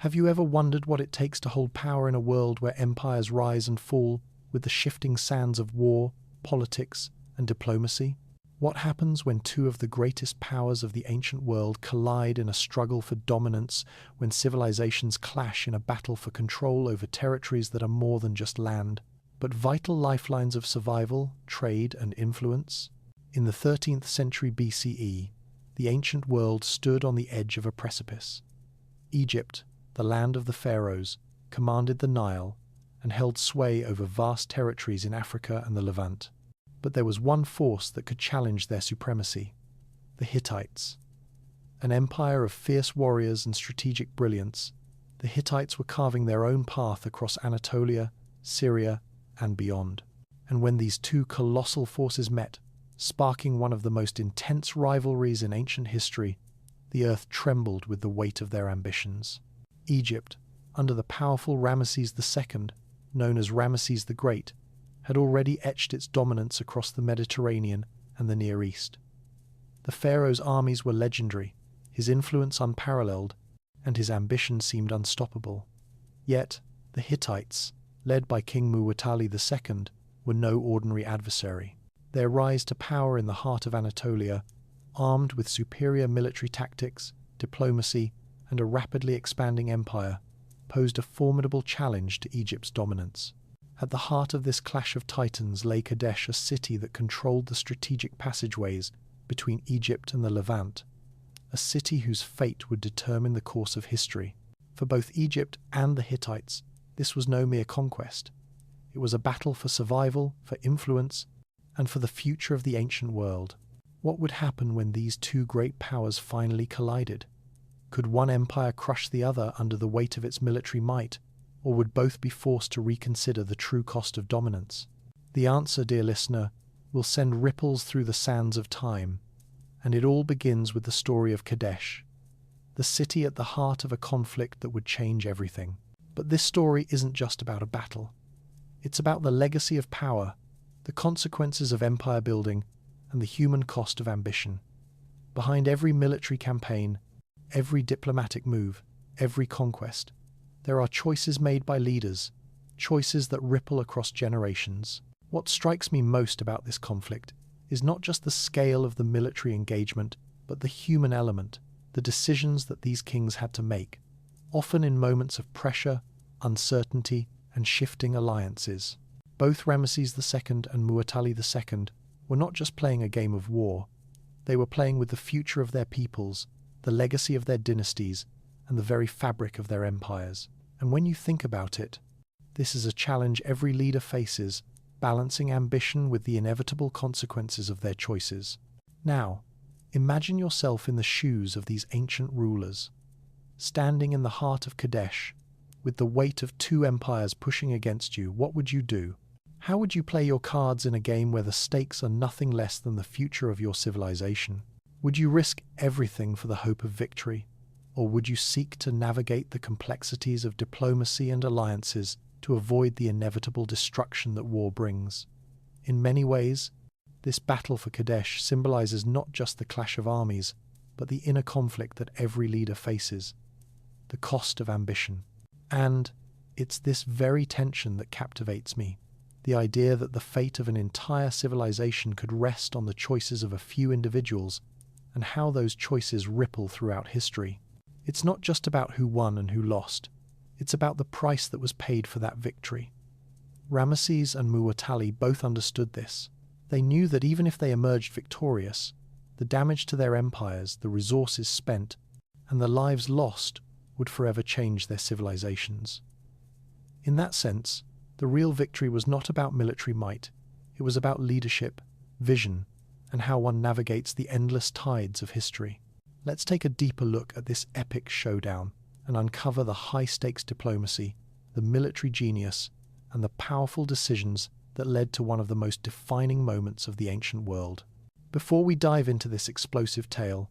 Have you ever wondered what it takes to hold power in a world where empires rise and fall with the shifting sands of war, politics, and diplomacy? What happens when two of the greatest powers of the ancient world collide in a struggle for dominance, when civilizations clash in a battle for control over territories that are more than just land, but vital lifelines of survival, trade, and influence? In the 13th century BCE, the ancient world stood on the edge of a precipice. Egypt, the land of the pharaohs, commanded the Nile and held sway over vast territories in Africa and the Levant. But there was one force that could challenge their supremacy: the Hittites. An empire of fierce warriors and strategic brilliance, the Hittites were carving their own path across Anatolia, Syria, and beyond. And when these two colossal forces met, sparking one of the most intense rivalries in ancient history, the earth trembled with the weight of their ambitions. Egypt, under the powerful Ramesses II, known as Ramesses the Great, had already etched its dominance across the Mediterranean and the Near East. The pharaoh's armies were legendary, his influence unparalleled, and his ambition seemed unstoppable. Yet, the Hittites, led by King Muwatalli II, were no ordinary adversary. Their rise to power in the heart of Anatolia, armed with superior military tactics, diplomacy, and a rapidly expanding empire, posed a formidable challenge to Egypt's dominance. At the heart of this clash of titans lay Kadesh, a city that controlled the strategic passageways between Egypt and the Levant, a city whose fate would determine the course of history. For both Egypt and the Hittites, this was no mere conquest. It was a battle for survival, for influence, and for the future of the ancient world. What would happen when these two great powers finally collided? Could one empire crush the other under the weight of its military might, or would both be forced to reconsider the true cost of dominance? The answer, dear listener, will send ripples through the sands of time, and it all begins with the story of Kadesh, the city at the heart of a conflict that would change everything. But this story isn't just about a battle. It's about the legacy of power, the consequences of empire building, and the human cost of ambition. Behind every military campaign, every diplomatic move, every conquest, there are choices made by leaders, choices that ripple across generations. What strikes me most about this conflict is not just the scale of the military engagement, but the human element, the decisions that these kings had to make, often in moments of pressure, uncertainty, and shifting alliances. Both Ramesses II and Muwatalli II were not just playing a game of war, they were playing with the future of their peoples, the legacy of their dynasties, and the very fabric of their empires. And when you think about it, this is a challenge every leader faces, balancing ambition with the inevitable consequences of their choices. Now, imagine yourself in the shoes of these ancient rulers, standing in the heart of Kadesh, with the weight of two empires pushing against you. What would you do? How would you play your cards in a game where the stakes are nothing less than the future of your civilization? Would you risk everything for the hope of victory? Or would you seek to navigate the complexities of diplomacy and alliances to avoid the inevitable destruction that war brings? In many ways, this battle for Kadesh symbolizes not just the clash of armies, but the inner conflict that every leader faces, the cost of ambition. And it's this very tension that captivates me, the idea that the fate of an entire civilization could rest on the choices of a few individuals, and how those choices ripple throughout history. It's not just about who won and who lost, it's about the price that was paid for that victory. Ramesses and Muwatalli both understood this. They knew that even if they emerged victorious, the damage to their empires, the resources spent, and the lives lost would forever change their civilizations. In that sense, the real victory was not about military might, it was about leadership, vision, and how one navigates the endless tides of history. Let's take a deeper look at this epic showdown and uncover the high-stakes diplomacy, the military genius, and the powerful decisions that led to one of the most defining moments of the ancient world. Before we dive into this explosive tale,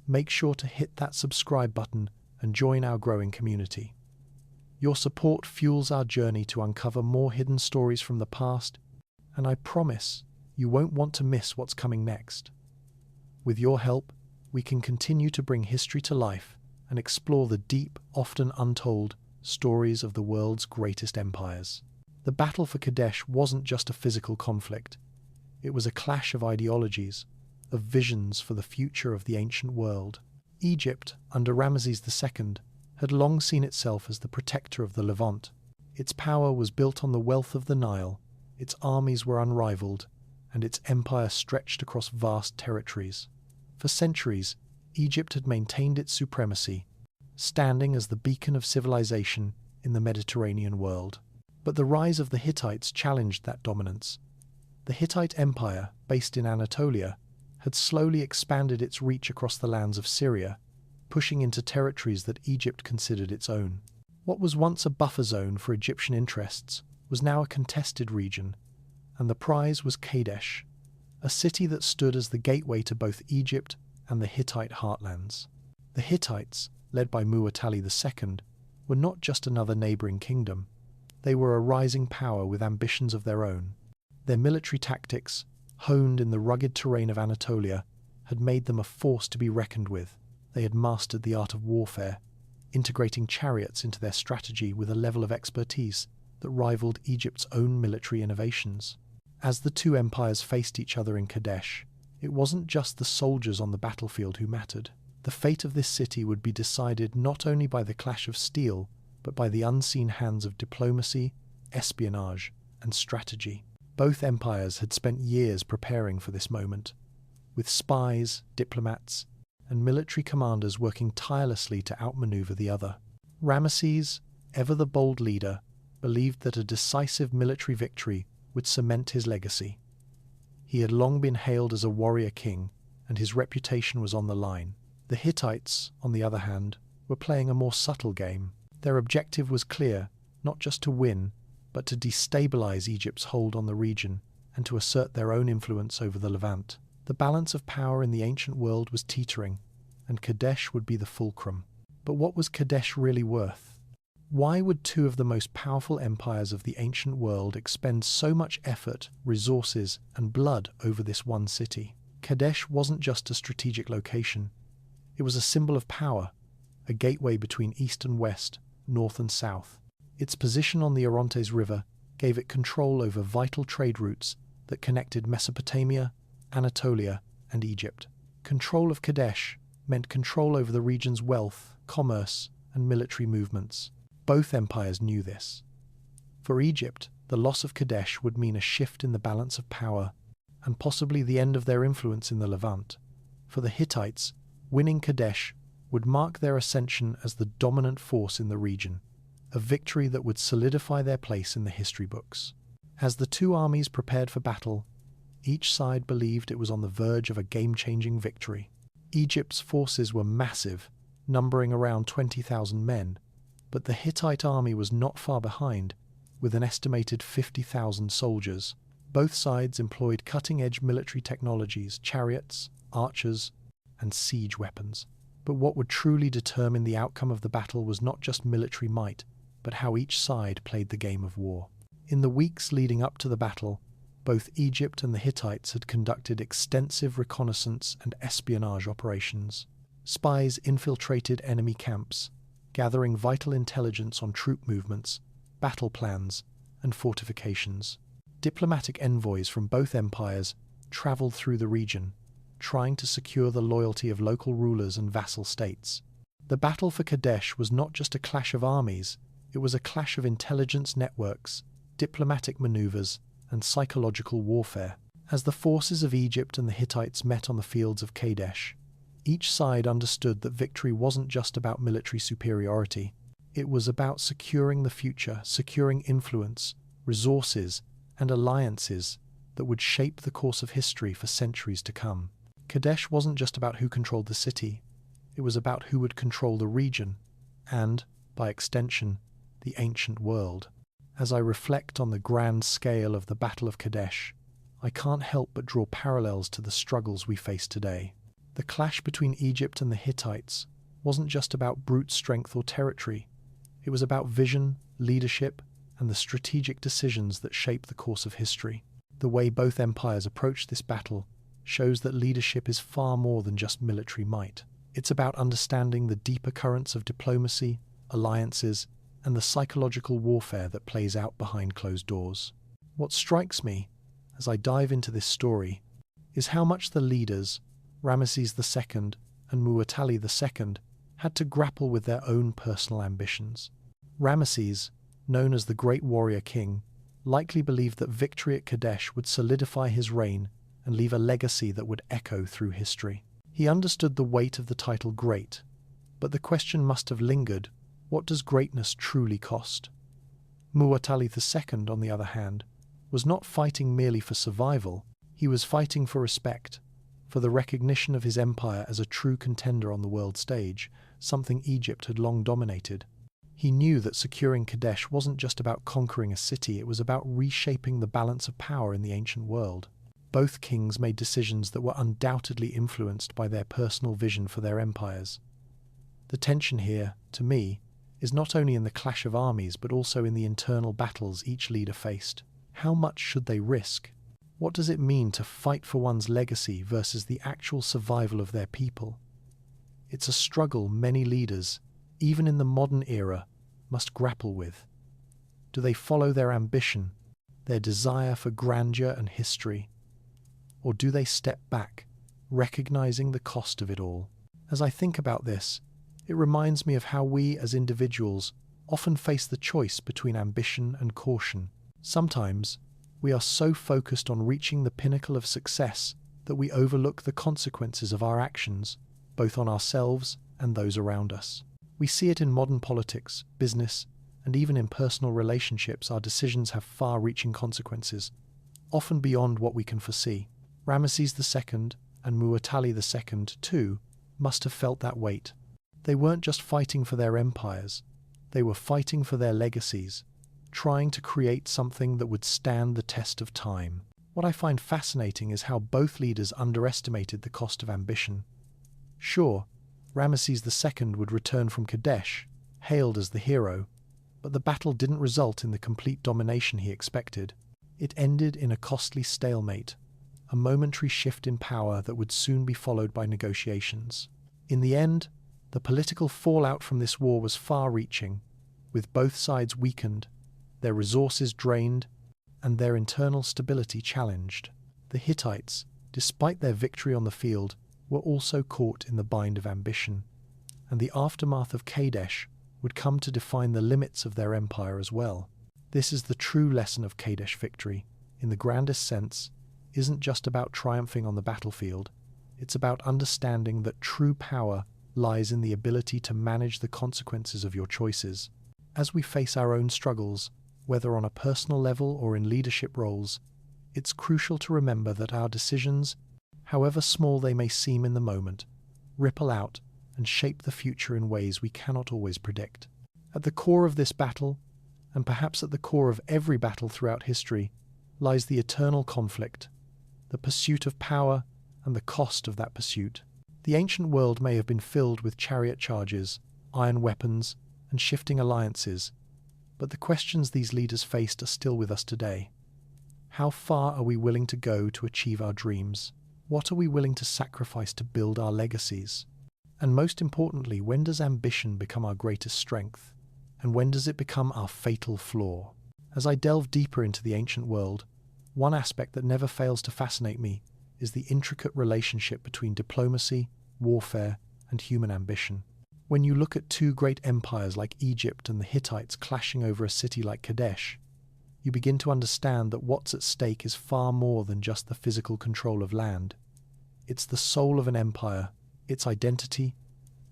make sure to hit that subscribe button and join our growing community. Your support fuels our journey to uncover more hidden stories from the past, and I promise you won't want to miss what's coming next. With your help, we can continue to bring history to life and explore the deep, often untold, stories of the world's greatest empires. The battle for Kadesh wasn't just a physical conflict. It was a clash of ideologies, of visions for the future of the ancient world. Egypt, under Ramesses II, had long seen itself as the protector of the Levant. Its power was built on the wealth of the Nile, its armies were unrivaled, and its empire stretched across vast territories. For centuries, Egypt had maintained its supremacy, standing as the beacon of civilization in the Mediterranean world. But the rise of the Hittites challenged that dominance. The Hittite Empire, based in Anatolia, had slowly expanded its reach across the lands of Syria, pushing into territories that Egypt considered its own. What was once a buffer zone for Egyptian interests was now a contested region, and the prize was Kadesh, a city that stood as the gateway to both Egypt and the Hittite heartlands. The Hittites, led by Muwatalli II, were not just another neighbouring kingdom. They were a rising power with ambitions of their own. Their military tactics, honed in the rugged terrain of Anatolia, had made them a force to be reckoned with. They had mastered the art of warfare, integrating chariots into their strategy with a level of expertise that rivaled Egypt's own military innovations. As the two empires faced each other in Kadesh, it wasn't just the soldiers on the battlefield who mattered. The fate of this city would be decided not only by the clash of steel, but by the unseen hands of diplomacy, espionage, and strategy. Both empires had spent years preparing for this moment, with spies, diplomats, and military commanders working tirelessly to outmaneuver the other. Ramesses, ever the bold leader, believed that a decisive military victory would cement his legacy. He had long been hailed as a warrior king, and his reputation was on the line. The Hittites, on the other hand, were playing a more subtle game. Their objective was clear, not just to win, but to destabilize Egypt's hold on the region and to assert their own influence over the Levant. The balance of power in the ancient world was teetering, and Kadesh would be the fulcrum. But what was Kadesh really worth? Why would two of the most powerful empires of the ancient world expend so much effort, resources, and blood over this one city? Kadesh wasn't just a strategic location. It was a symbol of power, a gateway between east and west, north and south. Its position on the Orontes River gave it control over vital trade routes that connected Mesopotamia, Anatolia, and Egypt. Control of Kadesh meant control over the region's wealth, commerce, and military movements. Both empires knew this. For Egypt, the loss of Kadesh would mean a shift in the balance of power and possibly the end of their influence in the Levant. For the Hittites, winning Kadesh would mark their ascension as the dominant force in the region, a victory that would solidify their place in the history books. As the two armies prepared for battle, each side believed it was on the verge of a game-changing victory. Egypt's forces were massive, numbering around 20,000 men, but the Hittite army was not far behind, with an estimated 50,000 soldiers. Both sides employed cutting-edge military technologies, chariots, archers, and siege weapons. But what would truly determine the outcome of the battle was not just military might, but how each side played the game of war. In the weeks leading up to the battle, both Egypt and the Hittites had conducted extensive reconnaissance and espionage operations. Spies infiltrated enemy camps, gathering vital intelligence on troop movements, battle plans, and fortifications. Diplomatic envoys from both empires travelled through the region, trying to secure the loyalty of local rulers and vassal states. The battle for Kadesh was not just a clash of armies, it was a clash of intelligence networks, diplomatic maneuvers, and psychological warfare. As the forces of Egypt and the Hittites met on the fields of Kadesh, each side understood that victory wasn't just about military superiority. It was about securing the future, securing influence, resources, and alliances that would shape the course of history for centuries to come. Kadesh wasn't just about who controlled the city, it was about who would control the region, and, by extension, the ancient world. As I reflect on the grand scale of the Battle of Kadesh, I can't help but draw parallels to the struggles we face today. The clash between Egypt and the Hittites wasn't just about brute strength or territory. It was about vision, leadership, and the strategic decisions that shape the course of history. The way both empires approached this battle shows that leadership is far more than just military might. It's about understanding the deeper currents of diplomacy, alliances, and the psychological warfare that plays out behind closed doors. What strikes me, as I dive into this story, is how much the leaders, Ramesses II and Muwatalli II, had to grapple with their own personal ambitions. Ramesses, known as the Great Warrior King, likely believed that victory at Kadesh would solidify his reign and leave a legacy that would echo through history. He understood the weight of the title great, but the question must have lingered, what does greatness truly cost? Muwatalli II, on the other hand, was not fighting merely for survival, he was fighting for respect, for the recognition of his empire as a true contender on the world stage, something Egypt had long dominated. He knew that securing Kadesh wasn't just about conquering a city, it was about reshaping the balance of power in the ancient world. Both kings made decisions that were undoubtedly influenced by their personal vision for their empires. The tension here, to me, is not only in the clash of armies but also in the internal battles each leader faced. How much should they risk? What does it mean to fight for one's legacy versus the actual survival of their people? It's a struggle many leaders, even in the modern era, must grapple with. Do they follow their ambition, their desire for grandeur and history? Or do they step back, recognizing the cost of it all? As I think about this, it reminds me of how we as individuals often face the choice between ambition and caution. Sometimes, we are so focused on reaching the pinnacle of success that we overlook the consequences of our actions, both on ourselves and those around us. We see it in modern politics, business, and even in personal relationships. Our decisions have far-reaching consequences, often beyond what we can foresee. Ramesses II and Muwatalli II, too, must have felt that weight. They weren't just fighting for their empires, they were fighting for their legacies, trying to create something that would stand the test of time. What I find fascinating is how both leaders underestimated the cost of ambition. Sure, Ramesses II would return from Kadesh, hailed as the hero, but the battle didn't result in the complete domination he expected. It ended in a costly stalemate, a momentary shift in power that would soon be followed by negotiations. In the end, the political fallout from this war was far-reaching, with both sides weakened, their resources drained, and their internal stability challenged. The Hittites, despite their victory on the field, were also caught in the bind of ambition, and the aftermath of Kadesh would come to define the limits of their empire as well. This is the true lesson of Kadesh victory, in the grandest sense, isn't just about triumphing on the battlefield, it's about understanding that true power lies in the ability to manage the consequences of your choices. As we face our own struggles, whether on a personal level or in leadership roles, it's crucial to remember that our decisions, however small they may seem in the moment, ripple out and shape the future in ways we cannot always predict. At the core of this battle, and perhaps at the core of every battle throughout history, lies the eternal conflict, the pursuit of power and the cost of that pursuit. The ancient world may have been filled with chariot charges, iron weapons, and shifting alliances, but the questions these leaders faced are still with us today. How far are we willing to go to achieve our dreams? What are we willing to sacrifice to build our legacies? And most importantly, when does ambition become our greatest strength? And when does it become our fatal flaw? As I delve deeper into the ancient world, one aspect that never fails to fascinate me is the intricate relationship between diplomacy, warfare, and human ambition. When you look at two great empires like Egypt and the Hittites clashing over a city like Kadesh, you begin to understand that what's at stake is far more than just the physical control of land. It's the soul of an empire, its identity,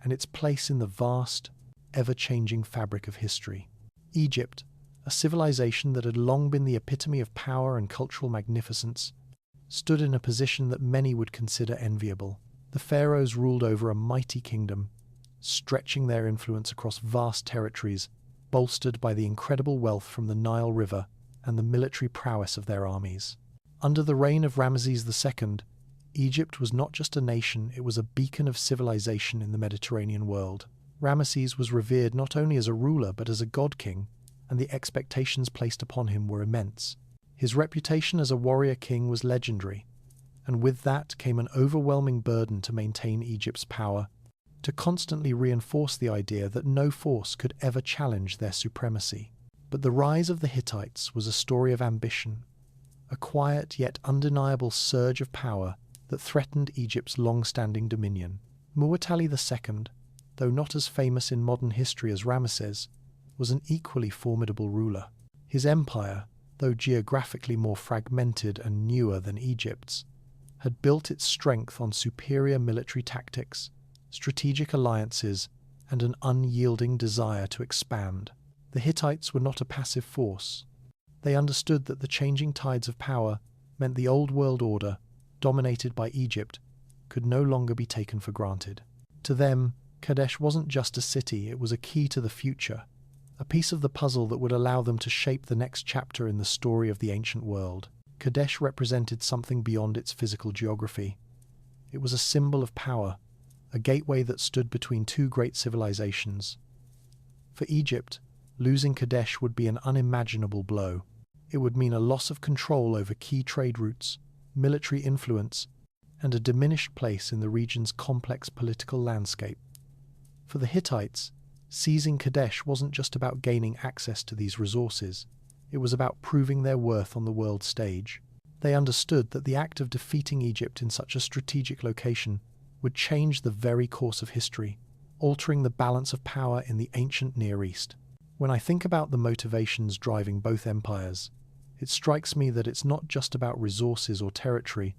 and its place in the vast, ever-changing fabric of history. Egypt, a civilization that had long been the epitome of power and cultural magnificence, stood in a position that many would consider enviable. The pharaohs ruled over a mighty kingdom, stretching their influence across vast territories, bolstered by the incredible wealth from the Nile River and the military prowess of their armies. Under the reign of Ramesses II, Egypt was not just a nation, it was a beacon of civilization in the Mediterranean world. Ramesses was revered not only as a ruler but as a god-king, and the expectations placed upon him were immense. His reputation as a warrior king was legendary, and with that came an overwhelming burden to maintain Egypt's power, to constantly reinforce the idea that no force could ever challenge their supremacy. But the rise of the Hittites was a story of ambition, a quiet yet undeniable surge of power that threatened Egypt's long-standing dominion. Muwatalli II, though not as famous in modern history as Ramesses, was an equally formidable ruler. His empire, though geographically more fragmented and newer than Egypt's, had built its strength on superior military tactics, strategic alliances, and an unyielding desire to expand. The Hittites were not a passive force. They understood that the changing tides of power meant the old world order, dominated by Egypt, could no longer be taken for granted. To them, Kadesh wasn't just a city, it was a key to the future, a piece of the puzzle that would allow them to shape the next chapter in the story of the ancient world. Kadesh represented something beyond its physical geography. It was a symbol of power, a gateway that stood between two great civilizations. For Egypt, losing Kadesh would be an unimaginable blow. It would mean a loss of control over key trade routes, military influence, and a diminished place in the region's complex political landscape. For the Hittites, seizing Kadesh wasn't just about gaining access to these resources, it was about proving their worth on the world stage. They understood that the act of defeating Egypt in such a strategic location would change the very course of history, altering the balance of power in the ancient Near East. When I think about the motivations driving both empires, it strikes me that it's not just about resources or territory,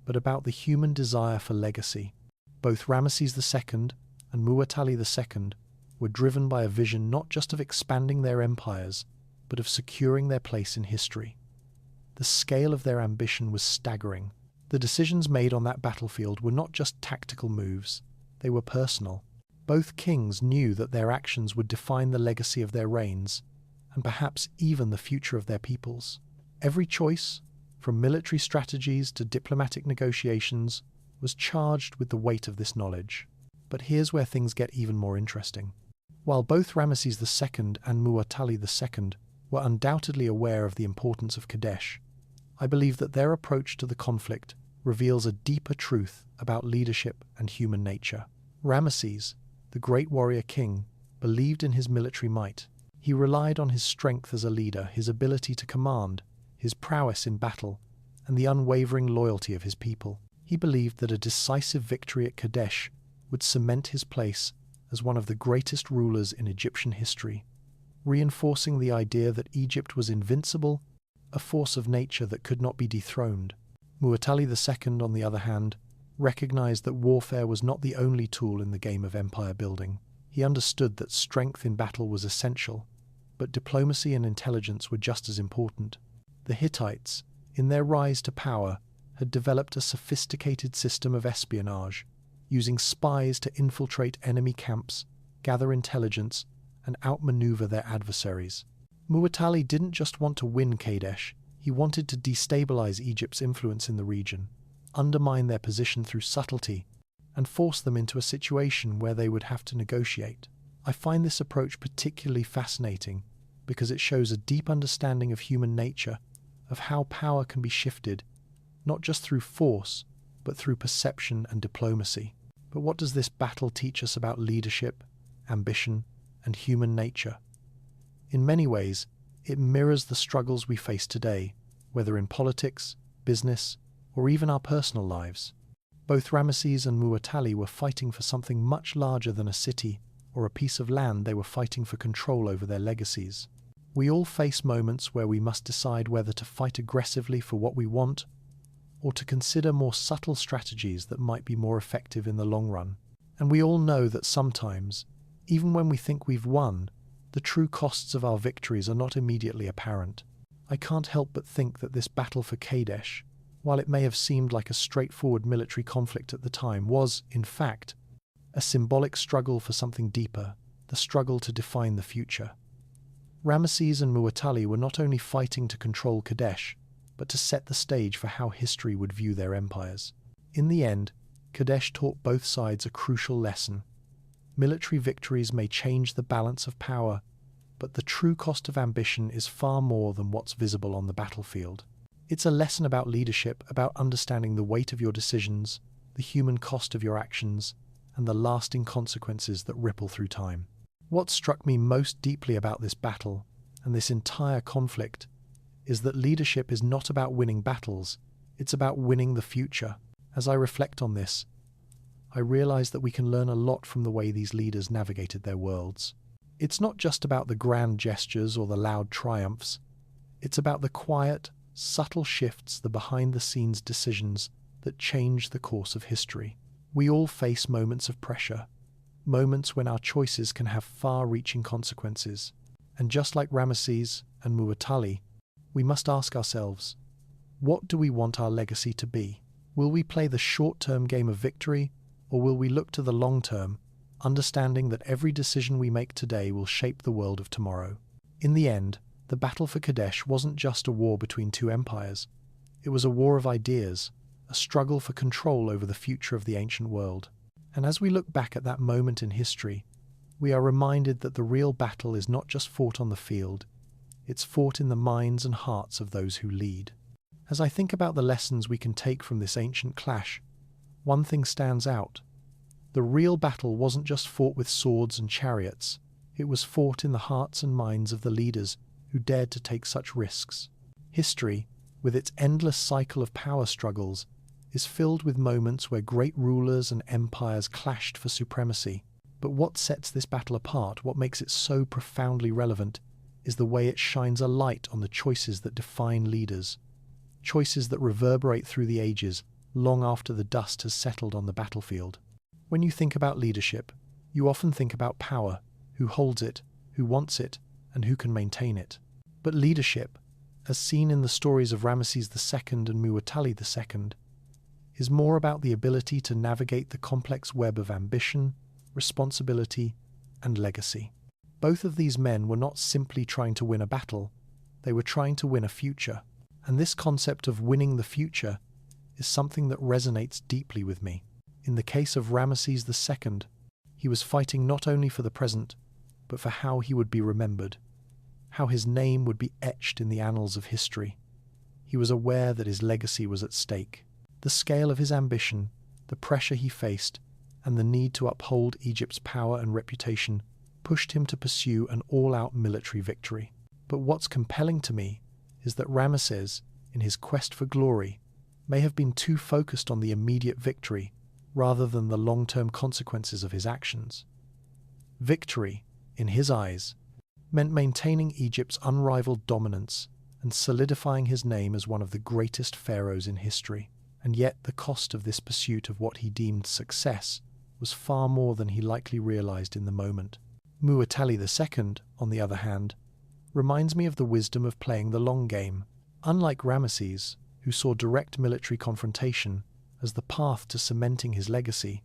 but about the human desire for legacy. Both Ramesses II and Muwatalli II were driven by a vision not just of expanding their empires, but of securing their place in history. The scale of their ambition was staggering. The decisions made on that battlefield were not just tactical moves, they were personal. Both kings knew that their actions would define the legacy of their reigns, and perhaps even the future of their peoples. Every choice, from military strategies to diplomatic negotiations, was charged with the weight of this knowledge. But here's where things get even more interesting. While both Ramesses II and Muwatalli II were undoubtedly aware of the importance of Kadesh, I believe that their approach to the conflict reveals a deeper truth about leadership and human nature. Ramesses, the great warrior king, believed in his military might. He relied on his strength as a leader, his ability to command, his prowess in battle, and the unwavering loyalty of his people. He believed that a decisive victory at Kadesh would cement his place as one of the greatest rulers in Egyptian history, reinforcing the idea that Egypt was invincible, a force of nature that could not be dethroned. Muwatalli II, on the other hand, recognized that warfare was not the only tool in the game of empire building. He understood that strength in battle was essential, but diplomacy and intelligence were just as important. The Hittites, in their rise to power, had developed a sophisticated system of espionage, using spies to infiltrate enemy camps, gather intelligence, and outmaneuver their adversaries. Muwatalli didn't just want to win Kadesh, he wanted to destabilize Egypt's influence in the region, undermine their position through subtlety, and force them into a situation where they would have to negotiate. I find this approach particularly fascinating because it shows a deep understanding of human nature, of how power can be shifted, not just through force, but through perception and diplomacy. But what does this battle teach us about leadership, ambition, and human nature? In many ways, it mirrors the struggles we face today, whether in politics, business, or even our personal lives. Both Ramesses and Muwatalli were fighting for something much larger than a city or a piece of land. They were fighting for control over their legacies. We all face moments where we must decide whether to fight aggressively for what we want or to consider more subtle strategies that might be more effective in the long run. And we all know that sometimes, even when we think we've won, the true costs of our victories are not immediately apparent. I can't help but think that this battle for Kadesh, while it may have seemed like a straightforward military conflict at the time, was, in fact, a symbolic struggle for something deeper, the struggle to define the future. Ramesses and Muwatalli were not only fighting to control Kadesh, but to set the stage for how history would view their empires. In the end, Kadesh taught both sides a crucial lesson. Military victories may change the balance of power, but the true cost of ambition is far more than what's visible on the battlefield. It's a lesson about leadership, about understanding the weight of your decisions, the human cost of your actions, and the lasting consequences that ripple through time. What struck me most deeply about this battle, and this entire conflict, is that leadership is not about winning battles, it's about winning the future. As I reflect on this, I realize that we can learn a lot from the way these leaders navigated their worlds. It's not just about the grand gestures or the loud triumphs, it's about the quiet, subtle shifts, the behind-the-scenes decisions that change the course of history. We all face moments of pressure, moments when our choices can have far-reaching consequences. And just like Ramesses and Muwatalli, we must ask ourselves, what do we want our legacy to be? Will we play the short-term game of victory, or will we look to the long term, understanding that every decision we make today will shape the world of tomorrow? In the end, the battle for Kadesh wasn't just a war between two empires. It was a war of ideas, a struggle for control over the future of the ancient world. And as we look back at that moment in history, we are reminded that the real battle is not just fought on the field, it's fought in the minds and hearts of those who lead. As I think about the lessons we can take from this ancient clash, one thing stands out. The real battle wasn't just fought with swords and chariots, it was fought in the hearts and minds of the leaders who dared to take such risks. History, with its endless cycle of power struggles, is filled with moments where great rulers and empires clashed for supremacy. But what sets this battle apart, what makes it so profoundly relevant, is the way it shines a light on the choices that define leaders. Choices that reverberate through the ages, long after the dust has settled on the battlefield. When you think about leadership, you often think about power, who holds it, who wants it, and who can maintain it. But leadership, as seen in the stories of Ramesses II and Muwatalli II, is more about the ability to navigate the complex web of ambition, responsibility, and legacy. Both of these men were not simply trying to win a battle, they were trying to win a future. And this concept of winning the future is something that resonates deeply with me. In the case of Ramesses II, he was fighting not only for the present, but for how he would be remembered, how his name would be etched in the annals of history. He was aware that his legacy was at stake. The scale of his ambition, the pressure he faced, and the need to uphold Egypt's power and reputation pushed him to pursue an all-out military victory. But what's compelling to me is that Ramesses, in his quest for glory, may have been too focused on the immediate victory rather than the long-term consequences of his actions. Victory, in his eyes, meant maintaining Egypt's unrivaled dominance and solidifying his name as one of the greatest pharaohs in history. And yet the cost of this pursuit of what he deemed success was far more than he likely realized in the moment. Muwatalli II, on the other hand, reminds me of the wisdom of playing the long game. Unlike Ramesses, who saw direct military confrontation as the path to cementing his legacy,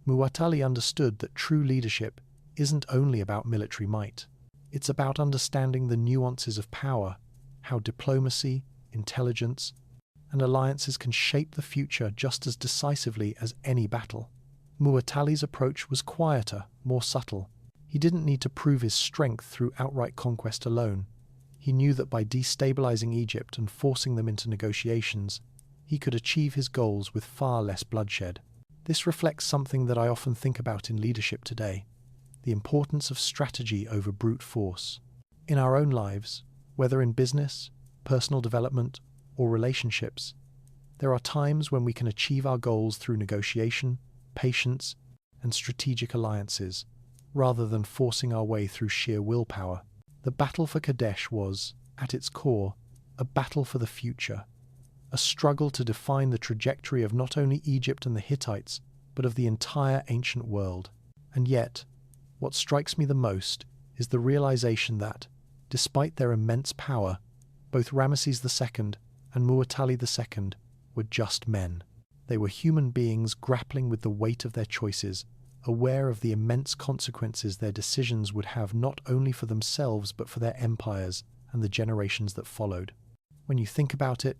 Muwatalli understood that true leadership isn't only about military might. It's about understanding the nuances of power, how diplomacy, intelligence, and alliances can shape the future just as decisively as any battle. Muwatalli's approach was quieter, more subtle. He didn't need to prove his strength through outright conquest alone. He knew that by destabilizing Egypt and forcing them into negotiations, he could achieve his goals with far less bloodshed. This reflects something that I often think about in leadership today: the importance of strategy over brute force. In our own lives, whether in business, personal development, or relationships, there are times when we can achieve our goals through negotiation, patience, and strategic alliances, rather than forcing our way through sheer willpower. The battle for Kadesh was, at its core, a battle for the future, a struggle to define the trajectory of not only Egypt and the Hittites, but of the entire ancient world. And yet, what strikes me the most is the realization that, despite their immense power, both Ramesses II and Muwatalli II were just men. They were human beings grappling with the weight of their choices, aware of the immense consequences their decisions would have not only for themselves but for their empires and the generations that followed. When you think about it,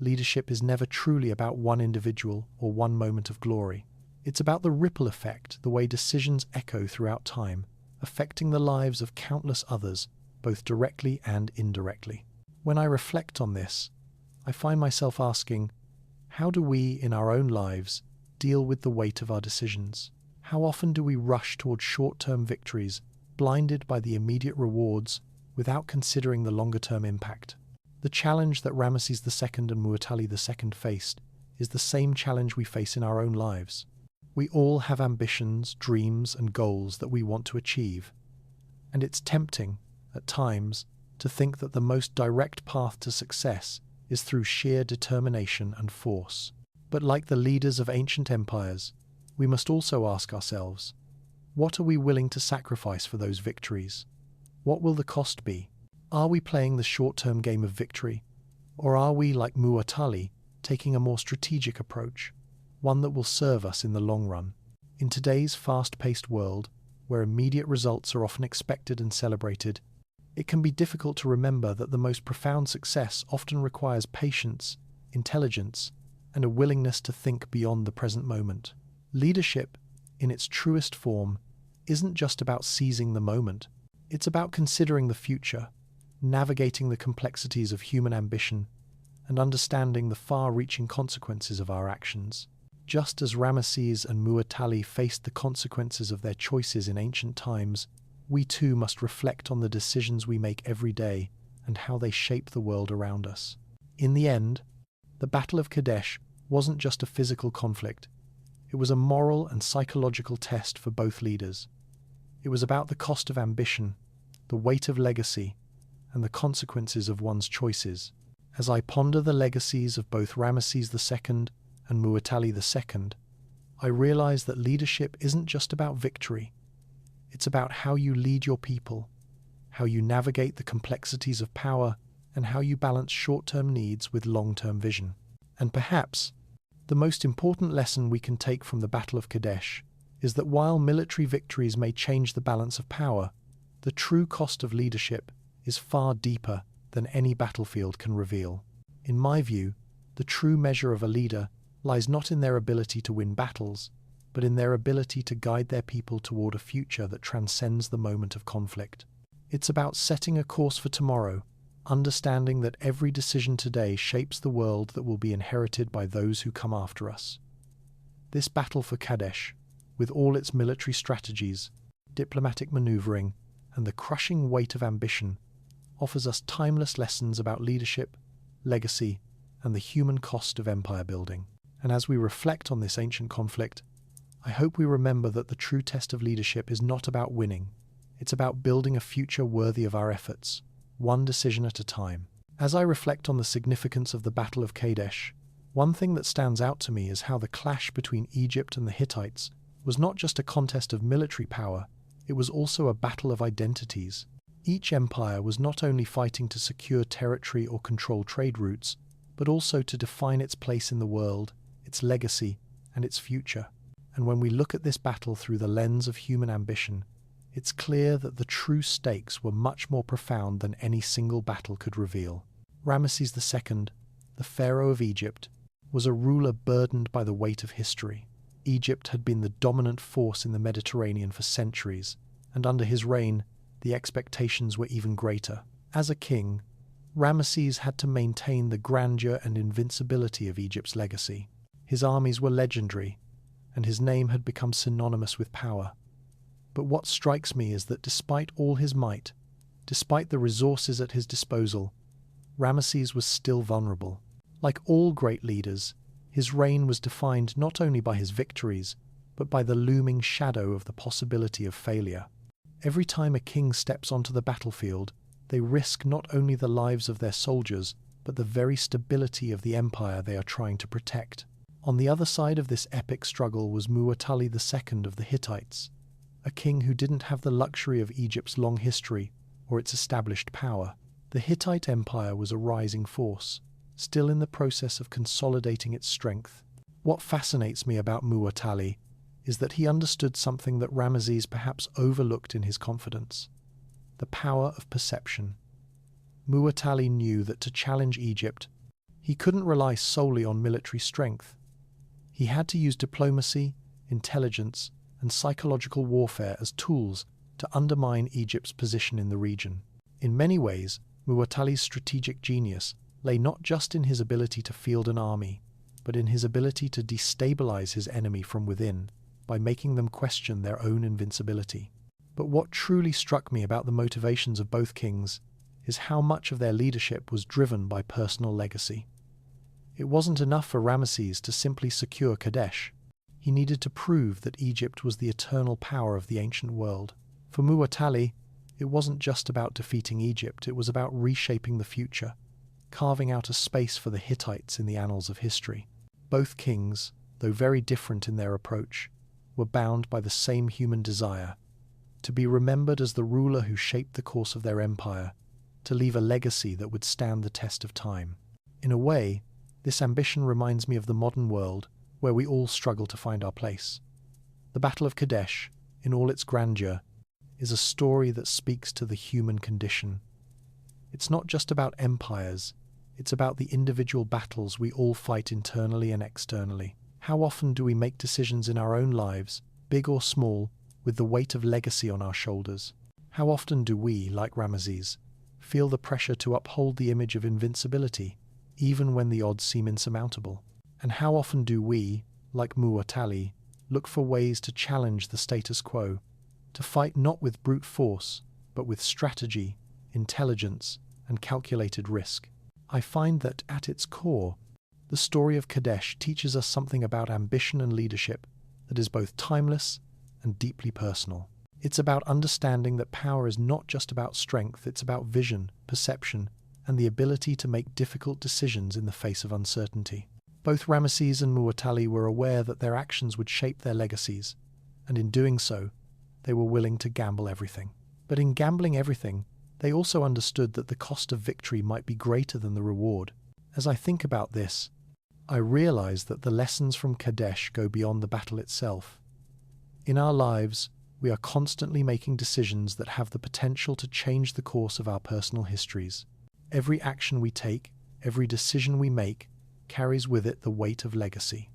leadership is never truly about one individual or one moment of glory. It's about the ripple effect, the way decisions echo throughout time, affecting the lives of countless others, both directly and indirectly. When I reflect on this, I find myself asking, how do we, in our own lives, deal with the weight of our decisions? How often do we rush towards short-term victories, blinded by the immediate rewards, without considering the longer-term impact? The challenge that Ramesses II and Muwatalli II faced is the same challenge we face in our own lives. We all have ambitions, dreams, and goals that we want to achieve, and it's tempting, at times, to think that the most direct path to success is through sheer determination and force. But like the leaders of ancient empires, we must also ask ourselves, what are we willing to sacrifice for those victories? What will the cost be? Are we playing the short-term game of victory, or are we, like Muwatalli, taking a more strategic approach, one that will serve us in the long run? In today's fast-paced world, where immediate results are often expected and celebrated, it can be difficult to remember that the most profound success often requires patience, intelligence, and a willingness to think beyond the present moment. Leadership, in its truest form, isn't just about seizing the moment. It's about considering the future, navigating the complexities of human ambition, and understanding the far-reaching consequences of our actions. Just as Ramesses and Muwatalli faced the consequences of their choices in ancient times, we too must reflect on the decisions we make every day and how they shape the world around us. In the end, the Battle of Kadesh wasn't just a physical conflict. It was a moral and psychological test for both leaders. It was about the cost of ambition, the weight of legacy, and the consequences of one's choices. As I ponder the legacies of both Ramesses II and Muwatalli II, I realize that leadership isn't just about victory. It's about how you lead your people, how you navigate the complexities of power, and how you balance short-term needs with long-term vision. And perhaps, the most important lesson we can take from the Battle of Kadesh is that while military victories may change the balance of power, the true cost of leadership is far deeper than any battlefield can reveal. In my view, the true measure of a leader lies not in their ability to win battles, but in their ability to guide their people toward a future that transcends the moment of conflict. It's about setting a course for tomorrow, understanding that every decision today shapes the world that will be inherited by those who come after us. This battle for Kadesh, with all its military strategies, diplomatic maneuvering, and the crushing weight of ambition, offers us timeless lessons about leadership, legacy, and the human cost of empire building. And as we reflect on this ancient conflict, I hope we remember that the true test of leadership is not about winning. It's about building a future worthy of our efforts, one decision at a time. As I reflect on the significance of the Battle of Kadesh, one thing that stands out to me is how the clash between Egypt and the Hittites was not just a contest of military power, it was also a battle of identities. Each empire was not only fighting to secure territory or control trade routes, but also to define its place in the world, its legacy, and its future. And when we look at this battle through the lens of human ambition, it's clear that the true stakes were much more profound than any single battle could reveal. Ramesses II, the pharaoh of Egypt, was a ruler burdened by the weight of history. Egypt had been the dominant force in the Mediterranean for centuries, and under his reign, the expectations were even greater. As a king, Ramesses had to maintain the grandeur and invincibility of Egypt's legacy. His armies were legendary, and his name had become synonymous with power. But what strikes me is that despite all his might, despite the resources at his disposal, Ramesses was still vulnerable. Like all great leaders, his reign was defined not only by his victories, but by the looming shadow of the possibility of failure. Every time a king steps onto the battlefield, they risk not only the lives of their soldiers, but the very stability of the empire they are trying to protect. On the other side of this epic struggle was Muwatalli II of the Hittites, a king who didn't have the luxury of Egypt's long history or its established power. The Hittite Empire was a rising force, still in the process of consolidating its strength. What fascinates me about Muwatalli is that he understood something that Ramesses perhaps overlooked in his confidence: the power of perception. Muwatalli knew that to challenge Egypt, he couldn't rely solely on military strength. He had to use diplomacy, intelligence, and psychological warfare as tools to undermine Egypt's position in the region. In many ways, Muwatalli's strategic genius lay not just in his ability to field an army, but in his ability to destabilize his enemy from within. by making them question their own invincibility. But what truly struck me about the motivations of both kings is how much of their leadership was driven by personal legacy. It wasn't enough for Ramesses to simply secure Kadesh. He needed to prove that Egypt was the eternal power of the ancient world. For Muwatalli, it wasn't just about defeating Egypt, it was about reshaping the future, carving out a space for the Hittites in the annals of history. Both kings, though very different in their approach, were bound by the same human desire: to be remembered as the ruler who shaped the course of their empire, to leave a legacy that would stand the test of time. In a way, this ambition reminds me of the modern world, where we all struggle to find our place. The Battle of Kadesh, in all its grandeur, is a story that speaks to the human condition. It's not just about empires, it's about the individual battles we all fight internally and externally. How often do we make decisions in our own lives, big or small, with the weight of legacy on our shoulders? How often do we, like Ramesses, feel the pressure to uphold the image of invincibility, even when the odds seem insurmountable? And how often do we, like Muwatalli, look for ways to challenge the status quo, to fight not with brute force, but with strategy, intelligence, and calculated risk? I find that, at its core, the story of Kadesh teaches us something about ambition and leadership that is both timeless and deeply personal. It's about understanding that power is not just about strength, it's about vision, perception, and the ability to make difficult decisions in the face of uncertainty. Both Ramesses and Muwatalli were aware that their actions would shape their legacies, and in doing so, they were willing to gamble everything. But in gambling everything, they also understood that the cost of victory might be greater than the reward. As I think about this, I realize that the lessons from Kadesh go beyond the battle itself. In our lives, we are constantly making decisions that have the potential to change the course of our personal histories. Every action we take, every decision we make, carries with it the weight of legacy.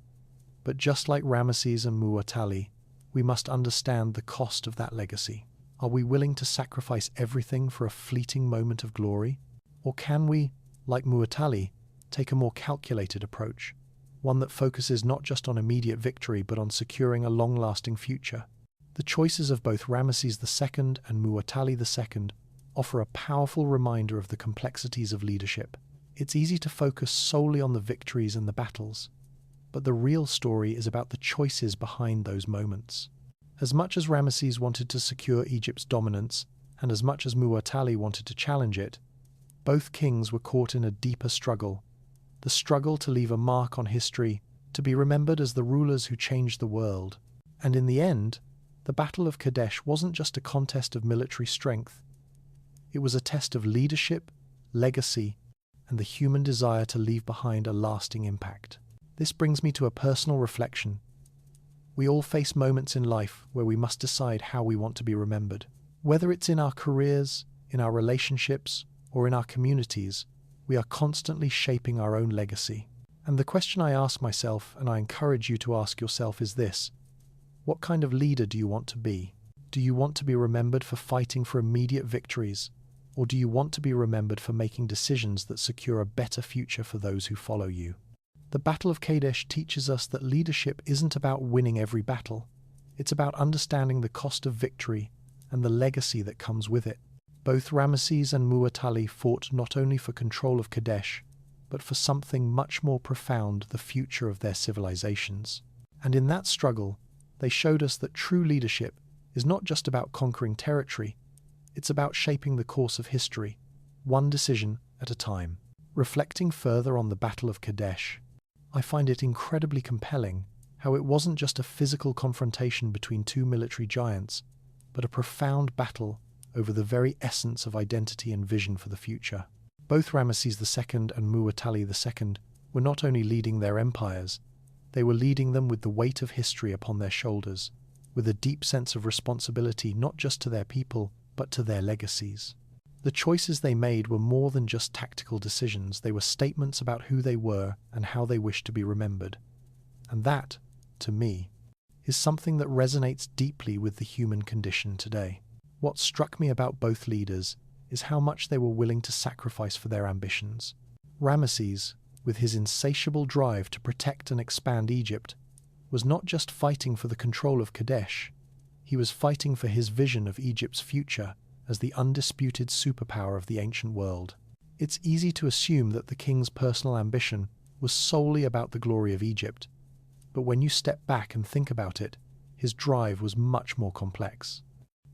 But just like Ramesses and Muwatalli, we must understand the cost of that legacy. Are we willing to sacrifice everything for a fleeting moment of glory? Or can we, like Muwatalli, take a more calculated approach, one that focuses not just on immediate victory but on securing a long-lasting future? The choices of both Ramesses II and Muwatalli II offer a powerful reminder of the complexities of leadership. It's easy to focus solely on the victories and the battles, but the real story is about the choices behind those moments. As much as Ramesses wanted to secure Egypt's dominance, and as much as Muwatalli wanted to challenge it, both kings were caught in a deeper struggle, the struggle to leave a mark on history, to be remembered as the rulers who changed the world. And in the end, the Battle of Kadesh wasn't just a contest of military strength. It was a test of leadership, legacy, and the human desire to leave behind a lasting impact. This brings me to a personal reflection. We all face moments in life where we must decide how we want to be remembered. Whether it's in our careers, in our relationships, or in our communities, we are constantly shaping our own legacy. And the question I ask myself, and I encourage you to ask yourself, is this: what kind of leader do you want to be? Do you want to be remembered for fighting for immediate victories, or do you want to be remembered for making decisions that secure a better future for those who follow you? The Battle of Kadesh teaches us that leadership isn't about winning every battle. It's about understanding the cost of victory and the legacy that comes with it. Both Ramesses and Muwatalli fought not only for control of Kadesh, but for something much more profound, the future of their civilizations. And in that struggle, they showed us that true leadership is not just about conquering territory, it's about shaping the course of history, one decision at a time. Reflecting further on the Battle of Kadesh, I find it incredibly compelling how it wasn't just a physical confrontation between two military giants, but a profound battle over the very essence of identity and vision for the future. Both Ramesses II and Muwatalli II were not only leading their empires, they were leading them with the weight of history upon their shoulders, with a deep sense of responsibility not just to their people, but to their legacies. The choices they made were more than just tactical decisions, they were statements about who they were and how they wished to be remembered. And that, to me, is something that resonates deeply with the human condition today. What struck me about both leaders is how much they were willing to sacrifice for their ambitions. Ramesses, with his insatiable drive to protect and expand Egypt, was not just fighting for the control of Kadesh, he was fighting for his vision of Egypt's future as the undisputed superpower of the ancient world. It's easy to assume that the king's personal ambition was solely about the glory of Egypt, but when you step back and think about it, his drive was much more complex.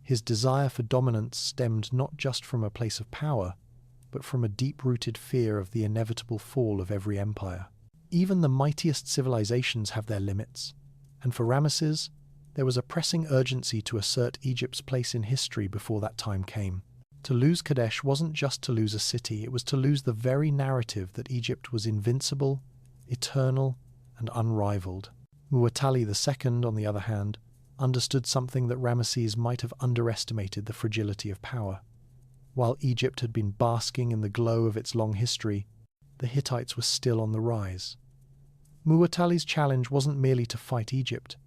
His desire for dominance stemmed not just from a place of power, but from a deep-rooted fear of the inevitable fall of every empire. Even the mightiest civilizations have their limits, and for Ramesses, there was a pressing urgency to assert Egypt's place in history before that time came. To lose Kadesh wasn't just to lose a city, it was to lose the very narrative that Egypt was invincible, eternal, and unrivaled. Muwatalli II, on the other hand, understood something that Ramesses might have underestimated: the fragility of power. While Egypt had been basking in the glow of its long history, the Hittites were still on the rise. Muwatalli's challenge wasn't merely to fight Egypt,